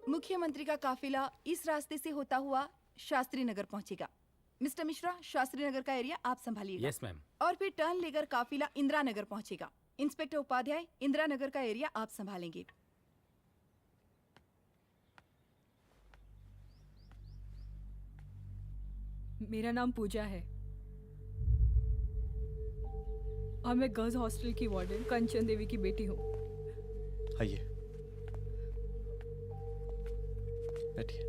मुख्यमंत्री का काफिला इस रास्ते से होता हुआ शास्त्री नगर पहुंचेगा। मिस्टर मिश्रा, शास्त्री नगर का एरिया आप संभालिएगा। Yes ma'am. और फिर टर्न लेकर काफिला इंदिरा नगर पहुंचेगा। इंस्पेक्टर उपाध्याय, इंदिरा नगर का एरिया आप संभालेंगे। मेरा नाम पूजा है और मैं गर्ल्स हॉस्टल की वार्डन कंचन देवी की बेटी हूँ। आइए, बैठिए।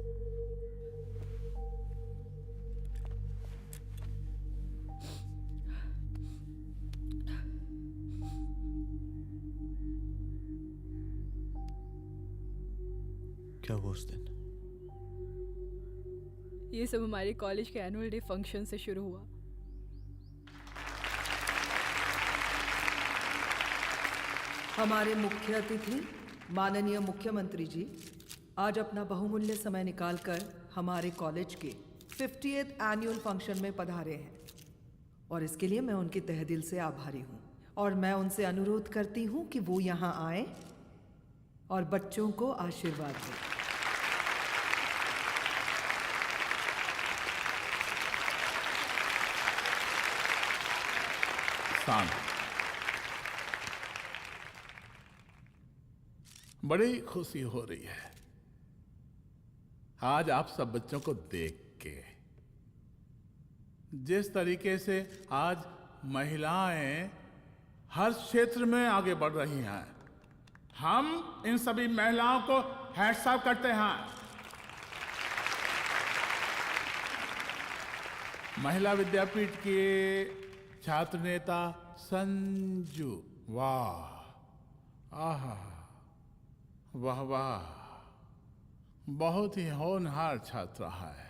क्या हुआ उस दिन? ये सब हमारे कॉलेज के एनुअल डे फंक्शन से शुरू हुआ। हमारे मुख्य अतिथि माननीय मुख्यमंत्री जी आज अपना बहुमूल्य समय निकालकर हमारे कॉलेज के 50th एनुअल फंक्शन में पधारे हैं और इसके लिए मैं उनके तहे दिल से आभारी हूँ और मैं उनसे अनुरोध करती हूँ कि वो यहाँ आए और बच्चों को आशीर्वाद दें। बड़ी खुशी हो रही है आज आप सब बच्चों को देख के। जिस तरीके से आज महिलाएं हर क्षेत्र में आगे बढ़ रही हैं, हम इन सभी महिलाओं को हैट्स ऑफ करते हैं। महिला विद्यापीठ के छात्र नेता संजू, वाह, आहा, वाह वाह, बहुत ही होनहार छात्र है।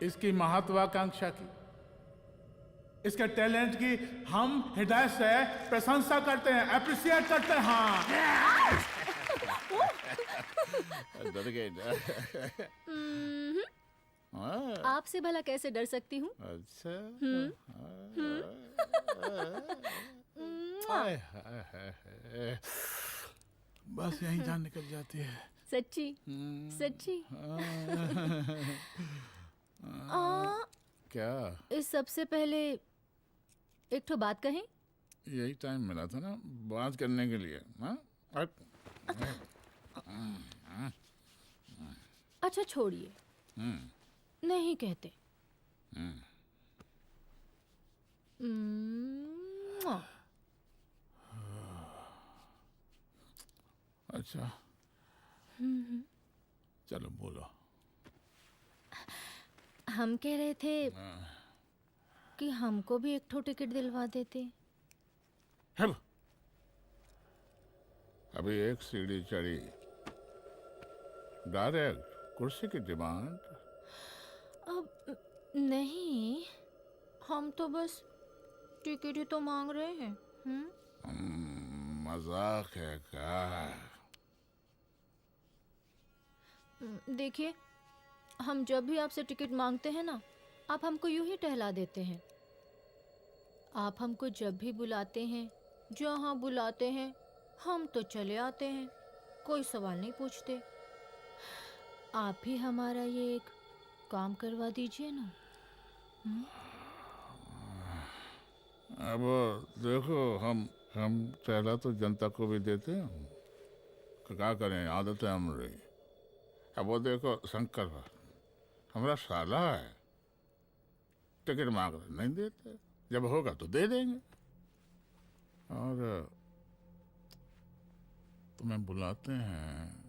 इसकी महत्वाकांक्षा की, इसके टैलेंट की हम हृदय से प्रशंसा करते हैं, अप्रिशिएट करते हैं। डर गए आपसे भला कैसे डर सकती हूँ? अच्छा। बस यही जान निकल जाती है। सच्ची सच्ची। क्या? इस सबसे पहले एक ठो बात कहें? यही टाइम मिला था ना बात करने के लिए। अच्छा छोड़िए, नहीं कहते। अच्छा चलो बोलो। हम कह रहे थे कि हमको भी एक ठो टिकट दिलवा देते। अभी एक सीढ़ी चढ़ी, डायरेक्ट कुर्सी की डिमांड। अब नहीं, हम तो बस टिकट ही तो मांग रहे हैं। मजाक है क्या? देखिए, हम जब भी आपसे टिकट मांगते हैं ना, आप हमको यूं ही टहला देते हैं। आप हमको जब भी बुलाते हैं, जहाँ बुलाते हैं, हम तो चले आते हैं, कोई सवाल नहीं पूछते। आप ही हमारा ये एक काम करवा दीजिए ना। अब देखो, हम टहला तो जनता को भी देते हैं, क्या करें, आदत है हमारी। अब वो देखो शंकर हमारा साला है, टिकट मांग रहे नहीं देते, जब होगा तो दे देंगे। और तुम्हें बुलाते हैं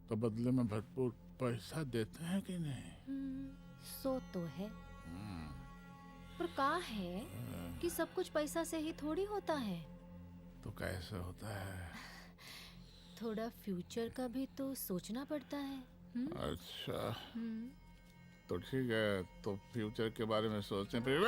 तो बदले में भरपूर पैसा देते हैं कि नहीं? सो तो है, पर का है कि सब कुछ पैसा से ही थोड़ी होता है। तो कैसे होता है? थोड़ा फ्यूचर का भी तो सोचना पड़ता है। अच्छा, तो ठीक है, तो फ्यूचर के बारे में सोचें फिर।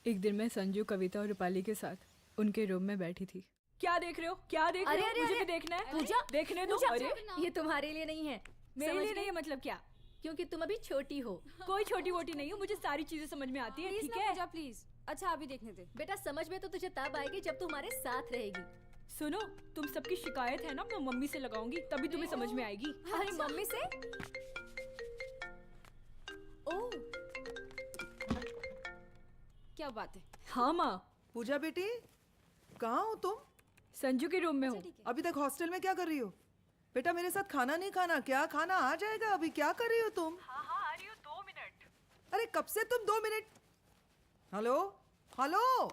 एक दिन मैं संजू, कविता और रूपाली के साथ उनके रूम में बैठी थी। क्या देख रहे हो? क्या देख रहे हो? मुझे भी देखना है। पूजा, देखने दो। पूजा, अरे ये तुम्हारे लिए नहीं है। मेरे समझ लिए गई? नहीं है मतलब क्या? क्योंकि तुम अभी छोटी हो। कोई छोटी वोटी नहीं हूँ, मुझे सारी चीजें समझ में आती है। ठीक है पूजा प्लीज। अच्छा अभी देखने दे। बेटा समझ में तो तुझे तब आएगी जब तू हमारे साथ रहेगी। सुनो, तुम सबकी शिकायत है ना, मैं मम्मी से लगाऊंगी, तभी तुम्हें समझ में आएगी। अरे मम्मी से? ओह, क्या बात है? हाँ माँ। पूजा बेटी, कहाँ हो तुम? संजू के रूम में हूँ। अभी तक हॉस्टल में क्या कर रही हो? बेटा मेरे साथ खाना नहीं खाना क्या? खाना आ जाएगा, अभी क्या कर रही हो तुम? हाँ हाँ आ रही हूँ, 2 मिनट। अरे कब से तुम 2 मिनट? हेलो हेलो,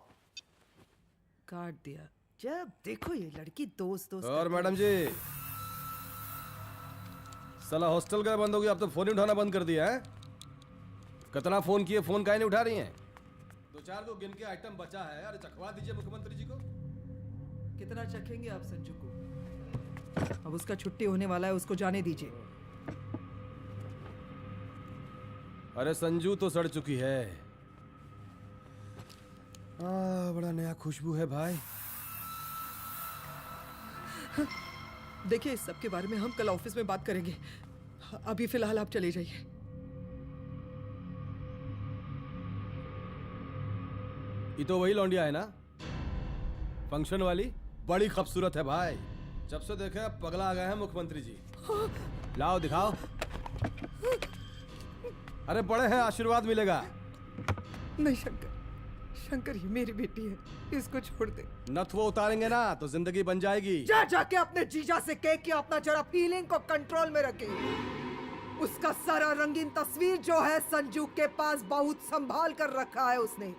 काट दिया। जब देखो ये लड़की दोस्त दोस्त। और मैडम जी, साला हॉस्टल का बंद हो गया, आप तो फोन ही उठाना बंद कर दिया है। कितना फोन किए, फोन काहे नहीं उठा रही हैं? 2-4 को गिन के आइटम बचा है, अरे चखवा दीजिए मुख्यमंत्री जी को। कितना चखेंगे आप संजू को? अब उसका छुट्टी होने वाला है, उसको जाने दीजिए। अरे संजू तो सड़ चुकी है। बड़ा नया खुशबू है भाई। देखिए इस सब के बारे में हम कल ऑफिस में बात करेंगे, अभी फिलहाल आप चले जाइए। ये तो वही लौंडिया है ना, फंक्शन वाली? बड़ी खूबसूरत है भाई, जब से देखे पगला आ गए हैं मुख्यमंत्री जी। लाओ दिखाओ। अरे बड़े हैं, आशीर्वाद मिलेगा। नहीं शंकर, शंकर ये मेरी बेटी है, इसको छोड़ दे। नथ वो उतारेंगे ना तो जिंदगी बन जाएगी। जा जाके अपने जीजा से कह के अपना जरा फीलिंग को कंट्रोल में रखे। उसका सारा रंगीन तस्वीर जो है संजू के पास बहुत संभाल कर रखा है उसने।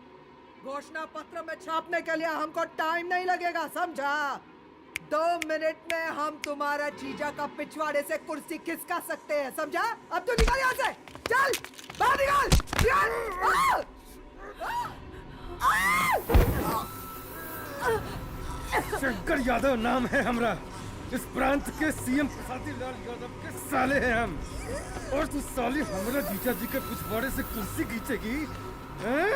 घोषणा पत्र में छापने के लिए हमको टाइम नहीं लगेगा, समझा? 2 मिनट में हम तुम्हारा जीजा का पिछवाड़े से कुर्सी खिसका सकते हैं, समझा? अब तो निकल यहाँ से, चल बाहर निकल, निकल! शंकर यादव नाम है हमरा, इस प्रांत के सीएम प्रसादी लाल यादव के साले हैं हम। और तू साली हमरा जीजा जी के पिछवाड़े से कुर्सी खींचेगी, हैं?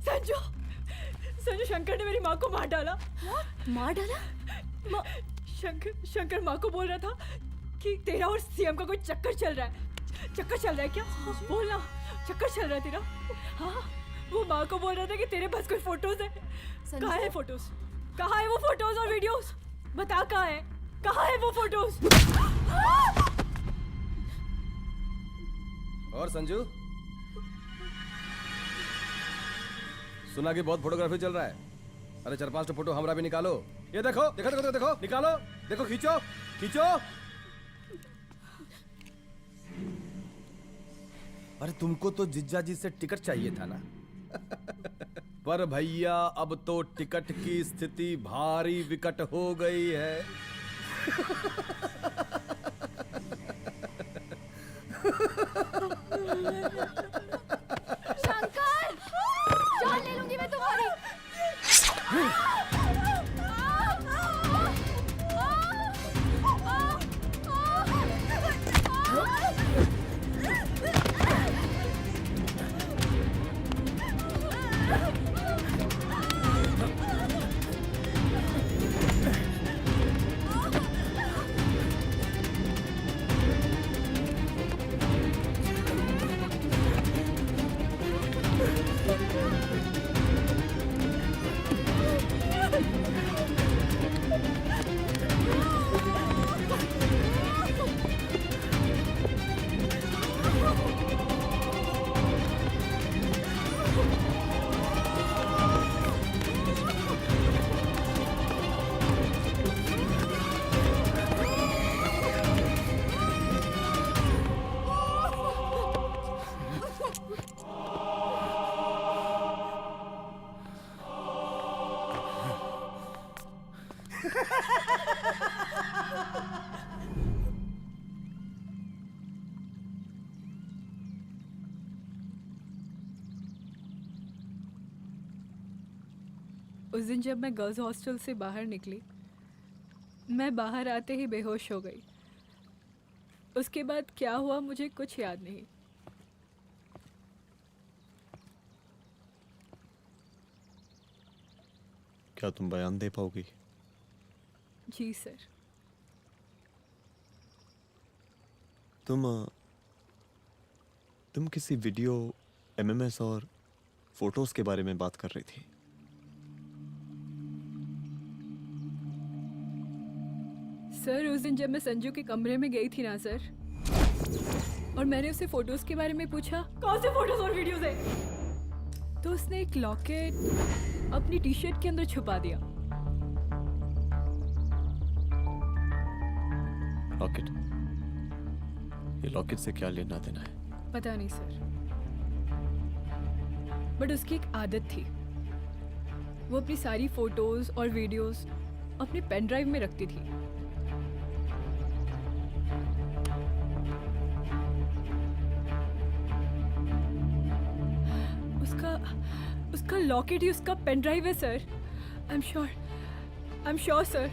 संजू, संजू शंकर ने मेरी माँ को मार डाला। मार डाला? शंकर माँ को बोल रहा था कि तेरा और सीएम का कोई चक्कर चल रहा है। चक्कर चल रहा है क्या? बोलना, चक्कर चल रहा है तेरा? हाँ, वो माँ को बोल रहा था कि तेरे पास कोई फोटोज है। कहाँ है फोटोज? कहाँ है वो फोटोज और वीडियोस? बता कहाँ है? कहाँ है वो फोटोज? और संजू, सुना कि बहुत फोटोग्राफी चल रहा है। अरे 4-5 फोटो हमरा भी निकालो। ये देखो देखो देखो देखो, निकालो, देखो, खींचो खींचो। अरे तुमको तो जिज्जा जी से टिकट चाहिए था ना। पर भैया अब तो टिकट की स्थिति भारी विकट हो गई है। शंकर, जान ले लूंगी मैं तुम्हारी। उस दिन जब मैं गर्ल्स हॉस्टल से बाहर निकली, मैं बाहर आते ही बेहोश हो गई। उसके बाद क्या हुआ मुझे कुछ याद नहीं। क्या तुम बयान दे पाओगी? जी सर। तुम किसी वीडियो, एमएमएस और फोटोज के बारे में बात कर रही थी। सर उस दिन जब मैं संजू के कमरे में गई थी ना सर, और मैंने उससे फोटोज के बारे में पूछा कौन से फोटोज और वीडियोज है, तो उसने एक लॉकेट अपनी टी शर्ट के अंदर छुपा दिया। लॉकेट? ये लॉकेट से क्या लेना देना है? पता नहीं सर, बट उसकी एक आदत थी, वो अपनी सारी फोटोज और वीडियोज अपने पेन ड्राइव में रखती थी। उसका लॉकेट ही उसका पेन ड्राइव है sir. I am sure sir.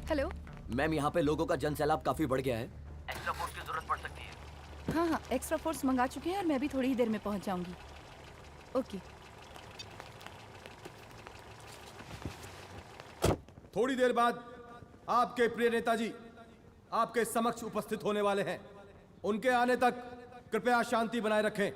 Hello ma'am, यहाँ पे लोगों का जन सैलाब काफी बढ़ गया है। एक्स्ट्रा फोर्स की जरूरत पड़ सकती है। हाँ हाँ, एक्स्ट्रा फोर्स मंगा चुके हैं और मैं भी थोड़ी ही देर में पहुंच जाऊंगी। ओके। थोड़ी देर बाद आपके प्रिय नेताजी आपके समक्ष उपस्थित होने वाले हैं। उनके आने तक कृपया शांति बनाए रखें।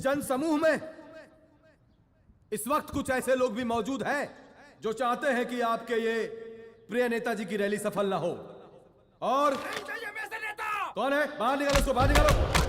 जन समूह में इस वक्त कुछ ऐसे लोग भी मौजूद हैं जो चाहते हैं कि आपके ये प्रिय नेताजी की रैली सफल ना हो। और कौन है? बाहर निकालो उसको, बाहर निकालो।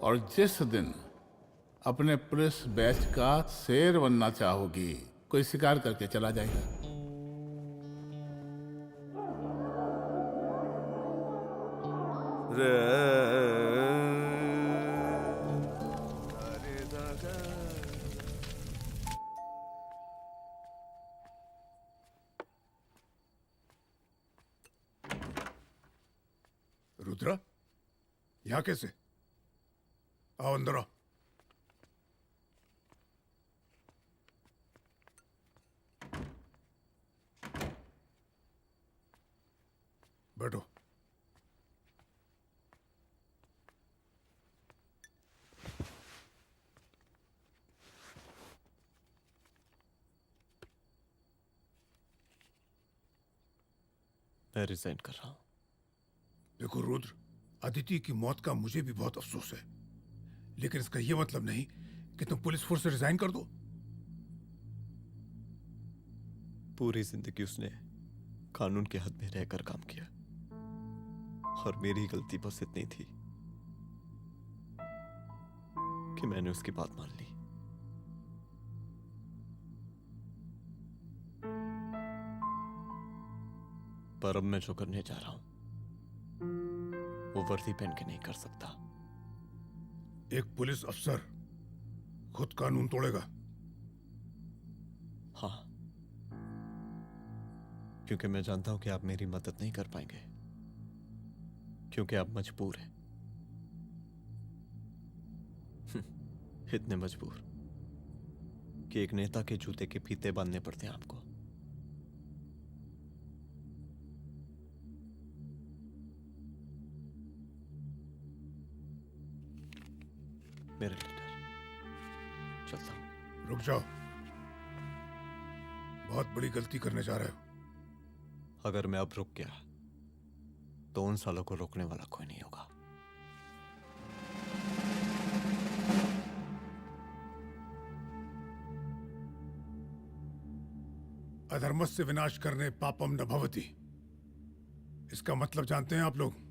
और जिस दिन अपने पुलिस बैच का शेर बनना चाहोगी, कोई शिकार करके चला जाएगा। रुद्रा, यहाँ कैसे? आओ अंदर आओ। बैठो। मैं रिजाइन कर रहा हूं। देखो रुद्र, अदिति की मौत का मुझे भी बहुत अफसोस है, लेकिन इसका यह मतलब नहीं कि तुम पुलिस फोर्स से रिजाइन कर दो। पूरी जिंदगी उसने कानून के हद में रहकर काम किया और मेरी गलती बस इतनी थी कि मैंने उसकी बात मान ली। पर अब मैं जो करने जा रहा हूं वो वर्दी पहन के नहीं कर सकता। एक पुलिस अफसर खुद कानून तोड़ेगा? हाँ, क्योंकि मैं जानता हूं कि आप मेरी मदद नहीं कर पाएंगे, क्योंकि आप मजबूर हैं। इतने मजबूर कि एक नेता के जूते के फीते बांधने पड़ते हैं आपको। मेरे लीडर, चलता हूं। रुक जाओ, बहुत बड़ी गलती करने जा रहे हो। अगर मैं अब रुक गया तो उन सालों को रोकने वाला कोई नहीं होगा। अधर्मस्य विनाश करने पापम न भवति, इसका मतलब जानते हैं आप लोग?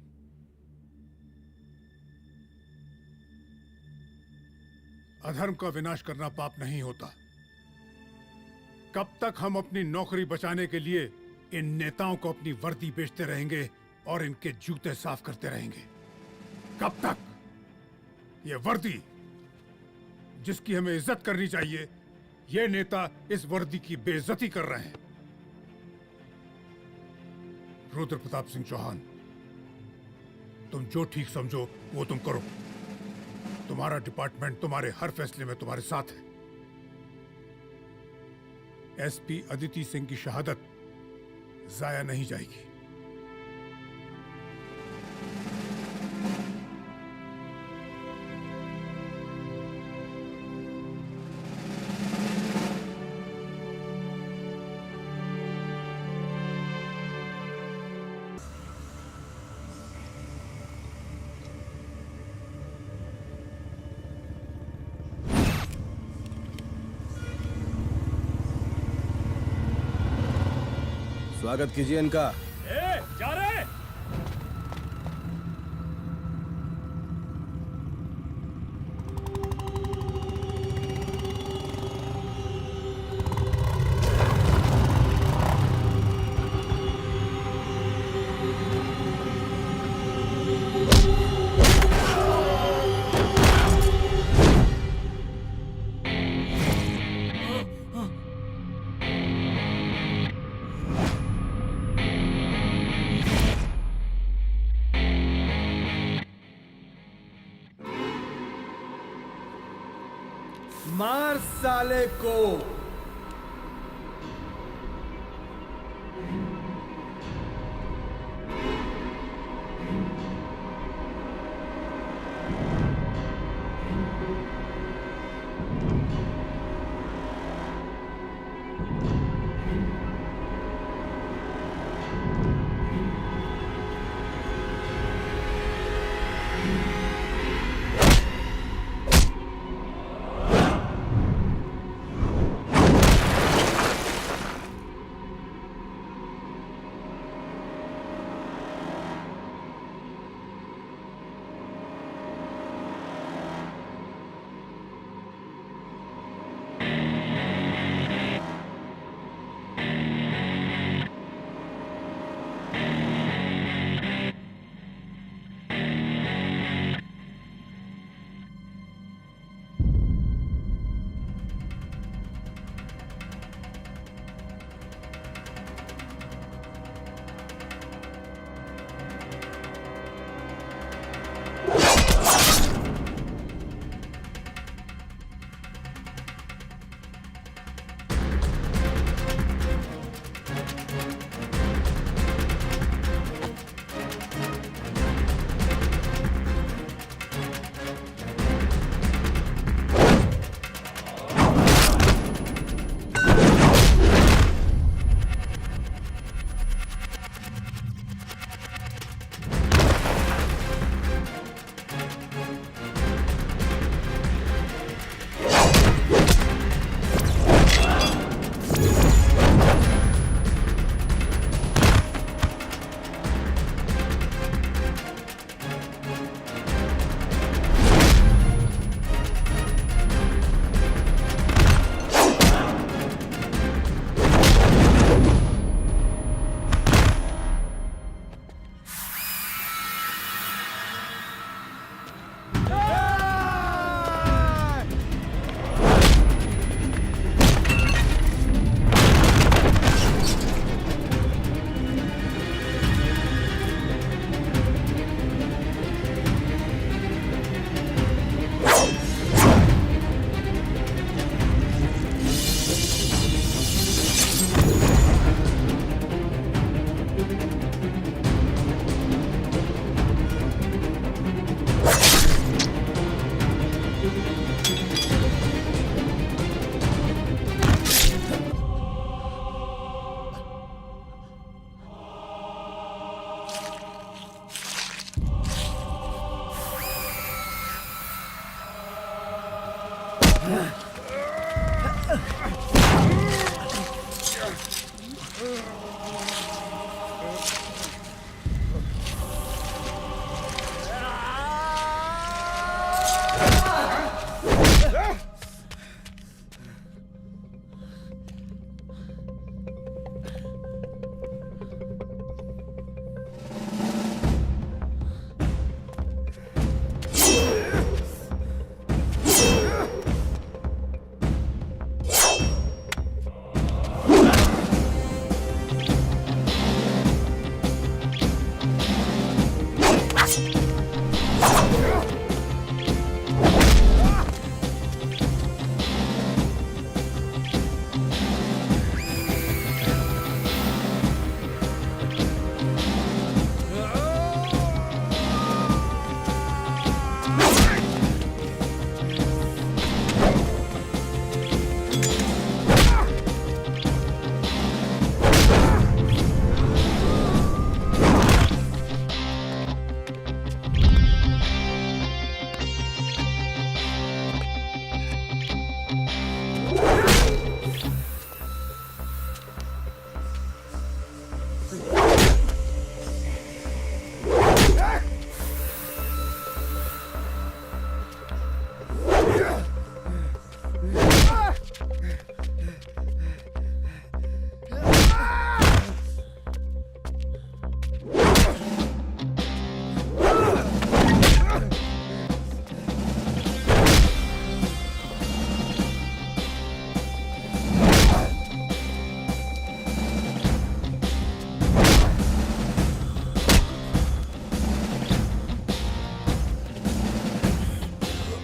अधर्म का विनाश करना पाप नहीं होता। कब तक हम अपनी नौकरी बचाने के लिए इन नेताओं को अपनी वर्दी बेचते रहेंगे और इनके जूते साफ करते रहेंगे? कब तक? ये वर्दी जिसकी हमें इज्जत करनी चाहिए, ये नेता इस वर्दी की बेइज्जती कर रहे हैं। रुद्र प्रताप सिंह चौहान, तुम जो ठीक समझो वो तुम करो। तुम्हारा डिपार्टमेंट तुम्हारे हर फैसले में तुम्हारे साथ है। एसपी अदिति सिंह की शहादत जाया नहीं जाएगी। स्वागत कीजिए इनका। जा रहे। मार साले को।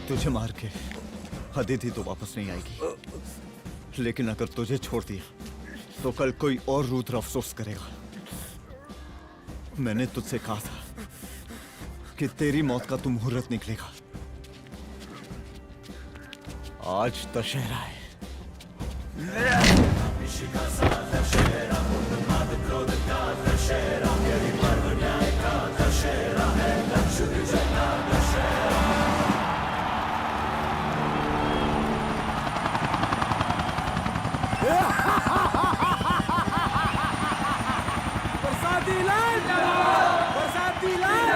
तुझे मार के अदिति तो वापस नहीं आएगी, लेकिन अगर तुझे छोड़ दिया तो कल कोई और रुद्र अफसोस करेगा। मैंने तुझसे कहा था कि तेरी मौत का तू मुहूर्त निकलेगा। आज दशहरा है। बरसाती लाल बरसाती लाल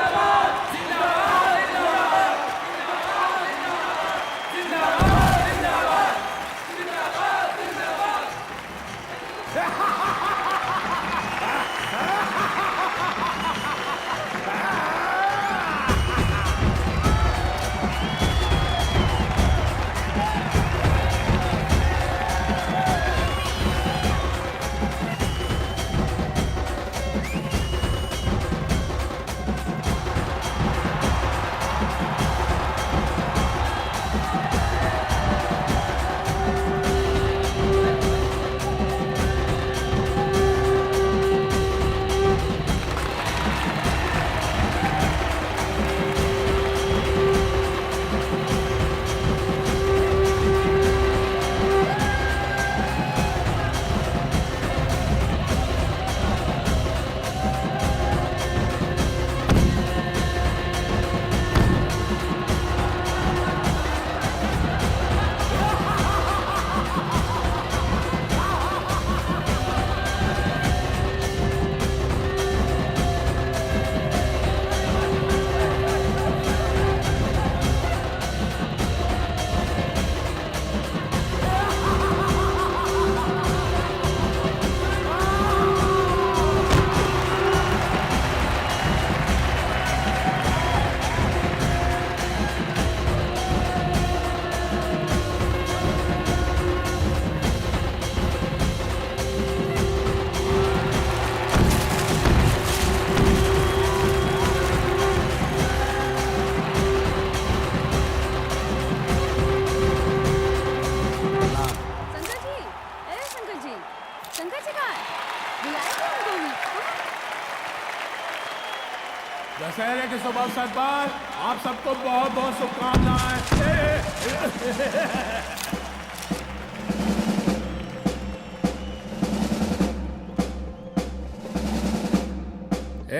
दशहरे के शुभ अवसर पर आप सबको बहुत बहुत शुभकामनाएं। ए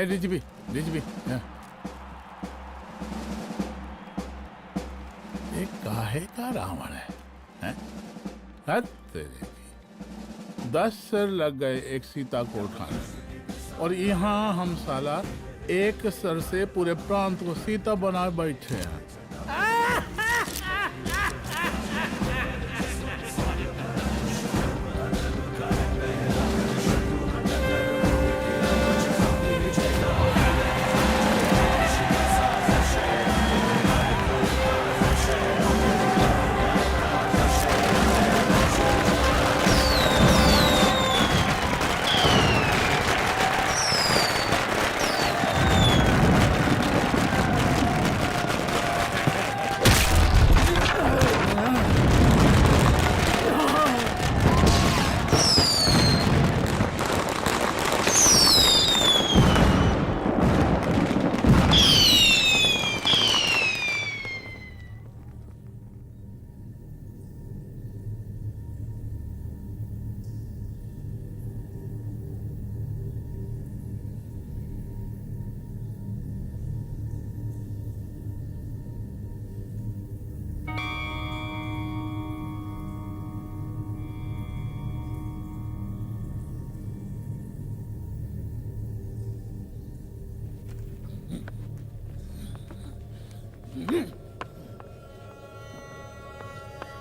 डीजीपी डीजीपी एक काहे का रावण है, हैं? हद तेरे की। 10 सर लग गए एक सीता को उठाने में। और यहाँ हम साला एक सर से पूरे प्रांत को सीता बनाए बैठे हैं।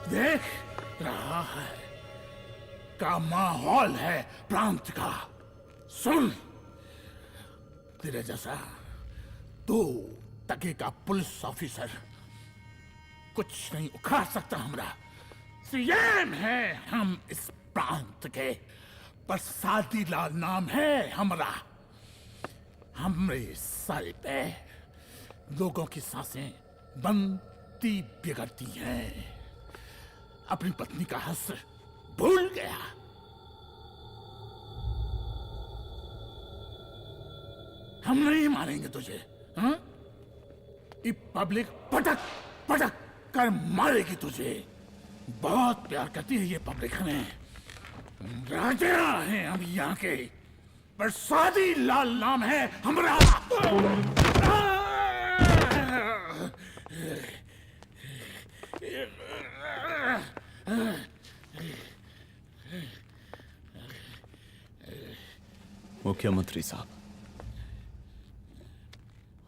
देख रहा है का माहौल है प्रांत का। सुन, तेरे जैसा 2 टके का पुलिस ऑफिसर कुछ नहीं उखाड़ सकता। हमरा सीएम है हम इस प्रांत के, प्रसादी लाल नाम है हमरा। हमरे सर पे लोगों की सांसें बनती बिगड़ती हैं। अपनी पत्नी का हस भूल गया। हम नहीं मारेंगे तुझे, हाँ? ये पब्लिक पटक पटक कर मारेगी तुझे। बहुत प्यार करती है ये पब्लिक हमें। राजा हैं हम यहाँ के, प्रसादी लाल नाम है हमारा। मुख्यमंत्री साहब,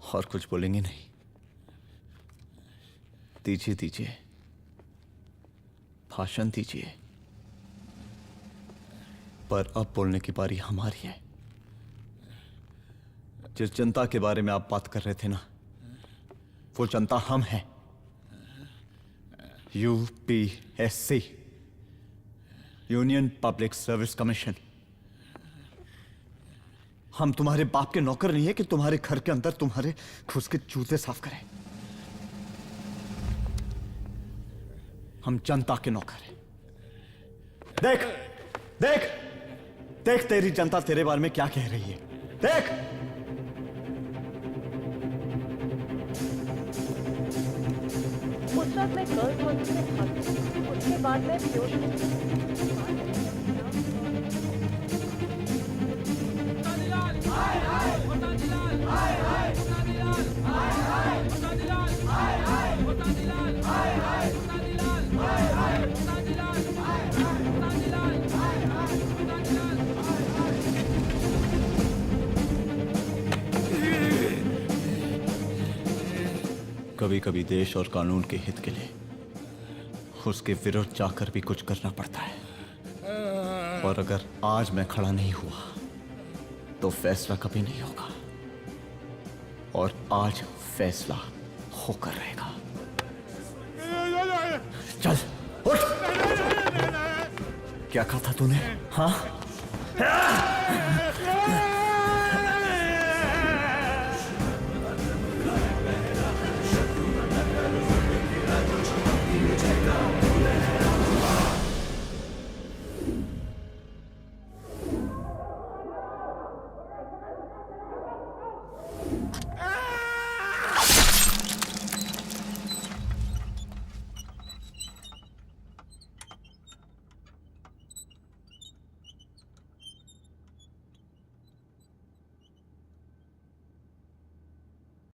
और कुछ बोलेंगे नहीं? दीजिए दीजिए, भाषण दीजिए। पर अब बोलने की बारी हमारी है। जिस जनता के बारे में आप बात कर रहे थे ना, वो जनता हम हैं। UPSC, union public service commission. हम तुम्हारे बाप के नौकर नहीं है कि तुम्हारे घर के अंदर तुम्हारे घुस के जूते साफ करें। हम जनता के नौकर हैं। देख देख देख, तेरी जनता तेरे बारे में क्या कह रही है। देख, उस वक्त मैं गर्ल्स हॉस्टल में भाग गई। उसके बाद मैं कभी कभी देश और कानून के हित के लिए उसके विरुद्ध जाकर भी कुछ करना पड़ता है। और अगर आज मैं खड़ा नहीं हुआ तो फैसला कभी नहीं होगा, और आज फैसला होकर रहेगा। चल उठ। क्या कहा था तूने? हाँ,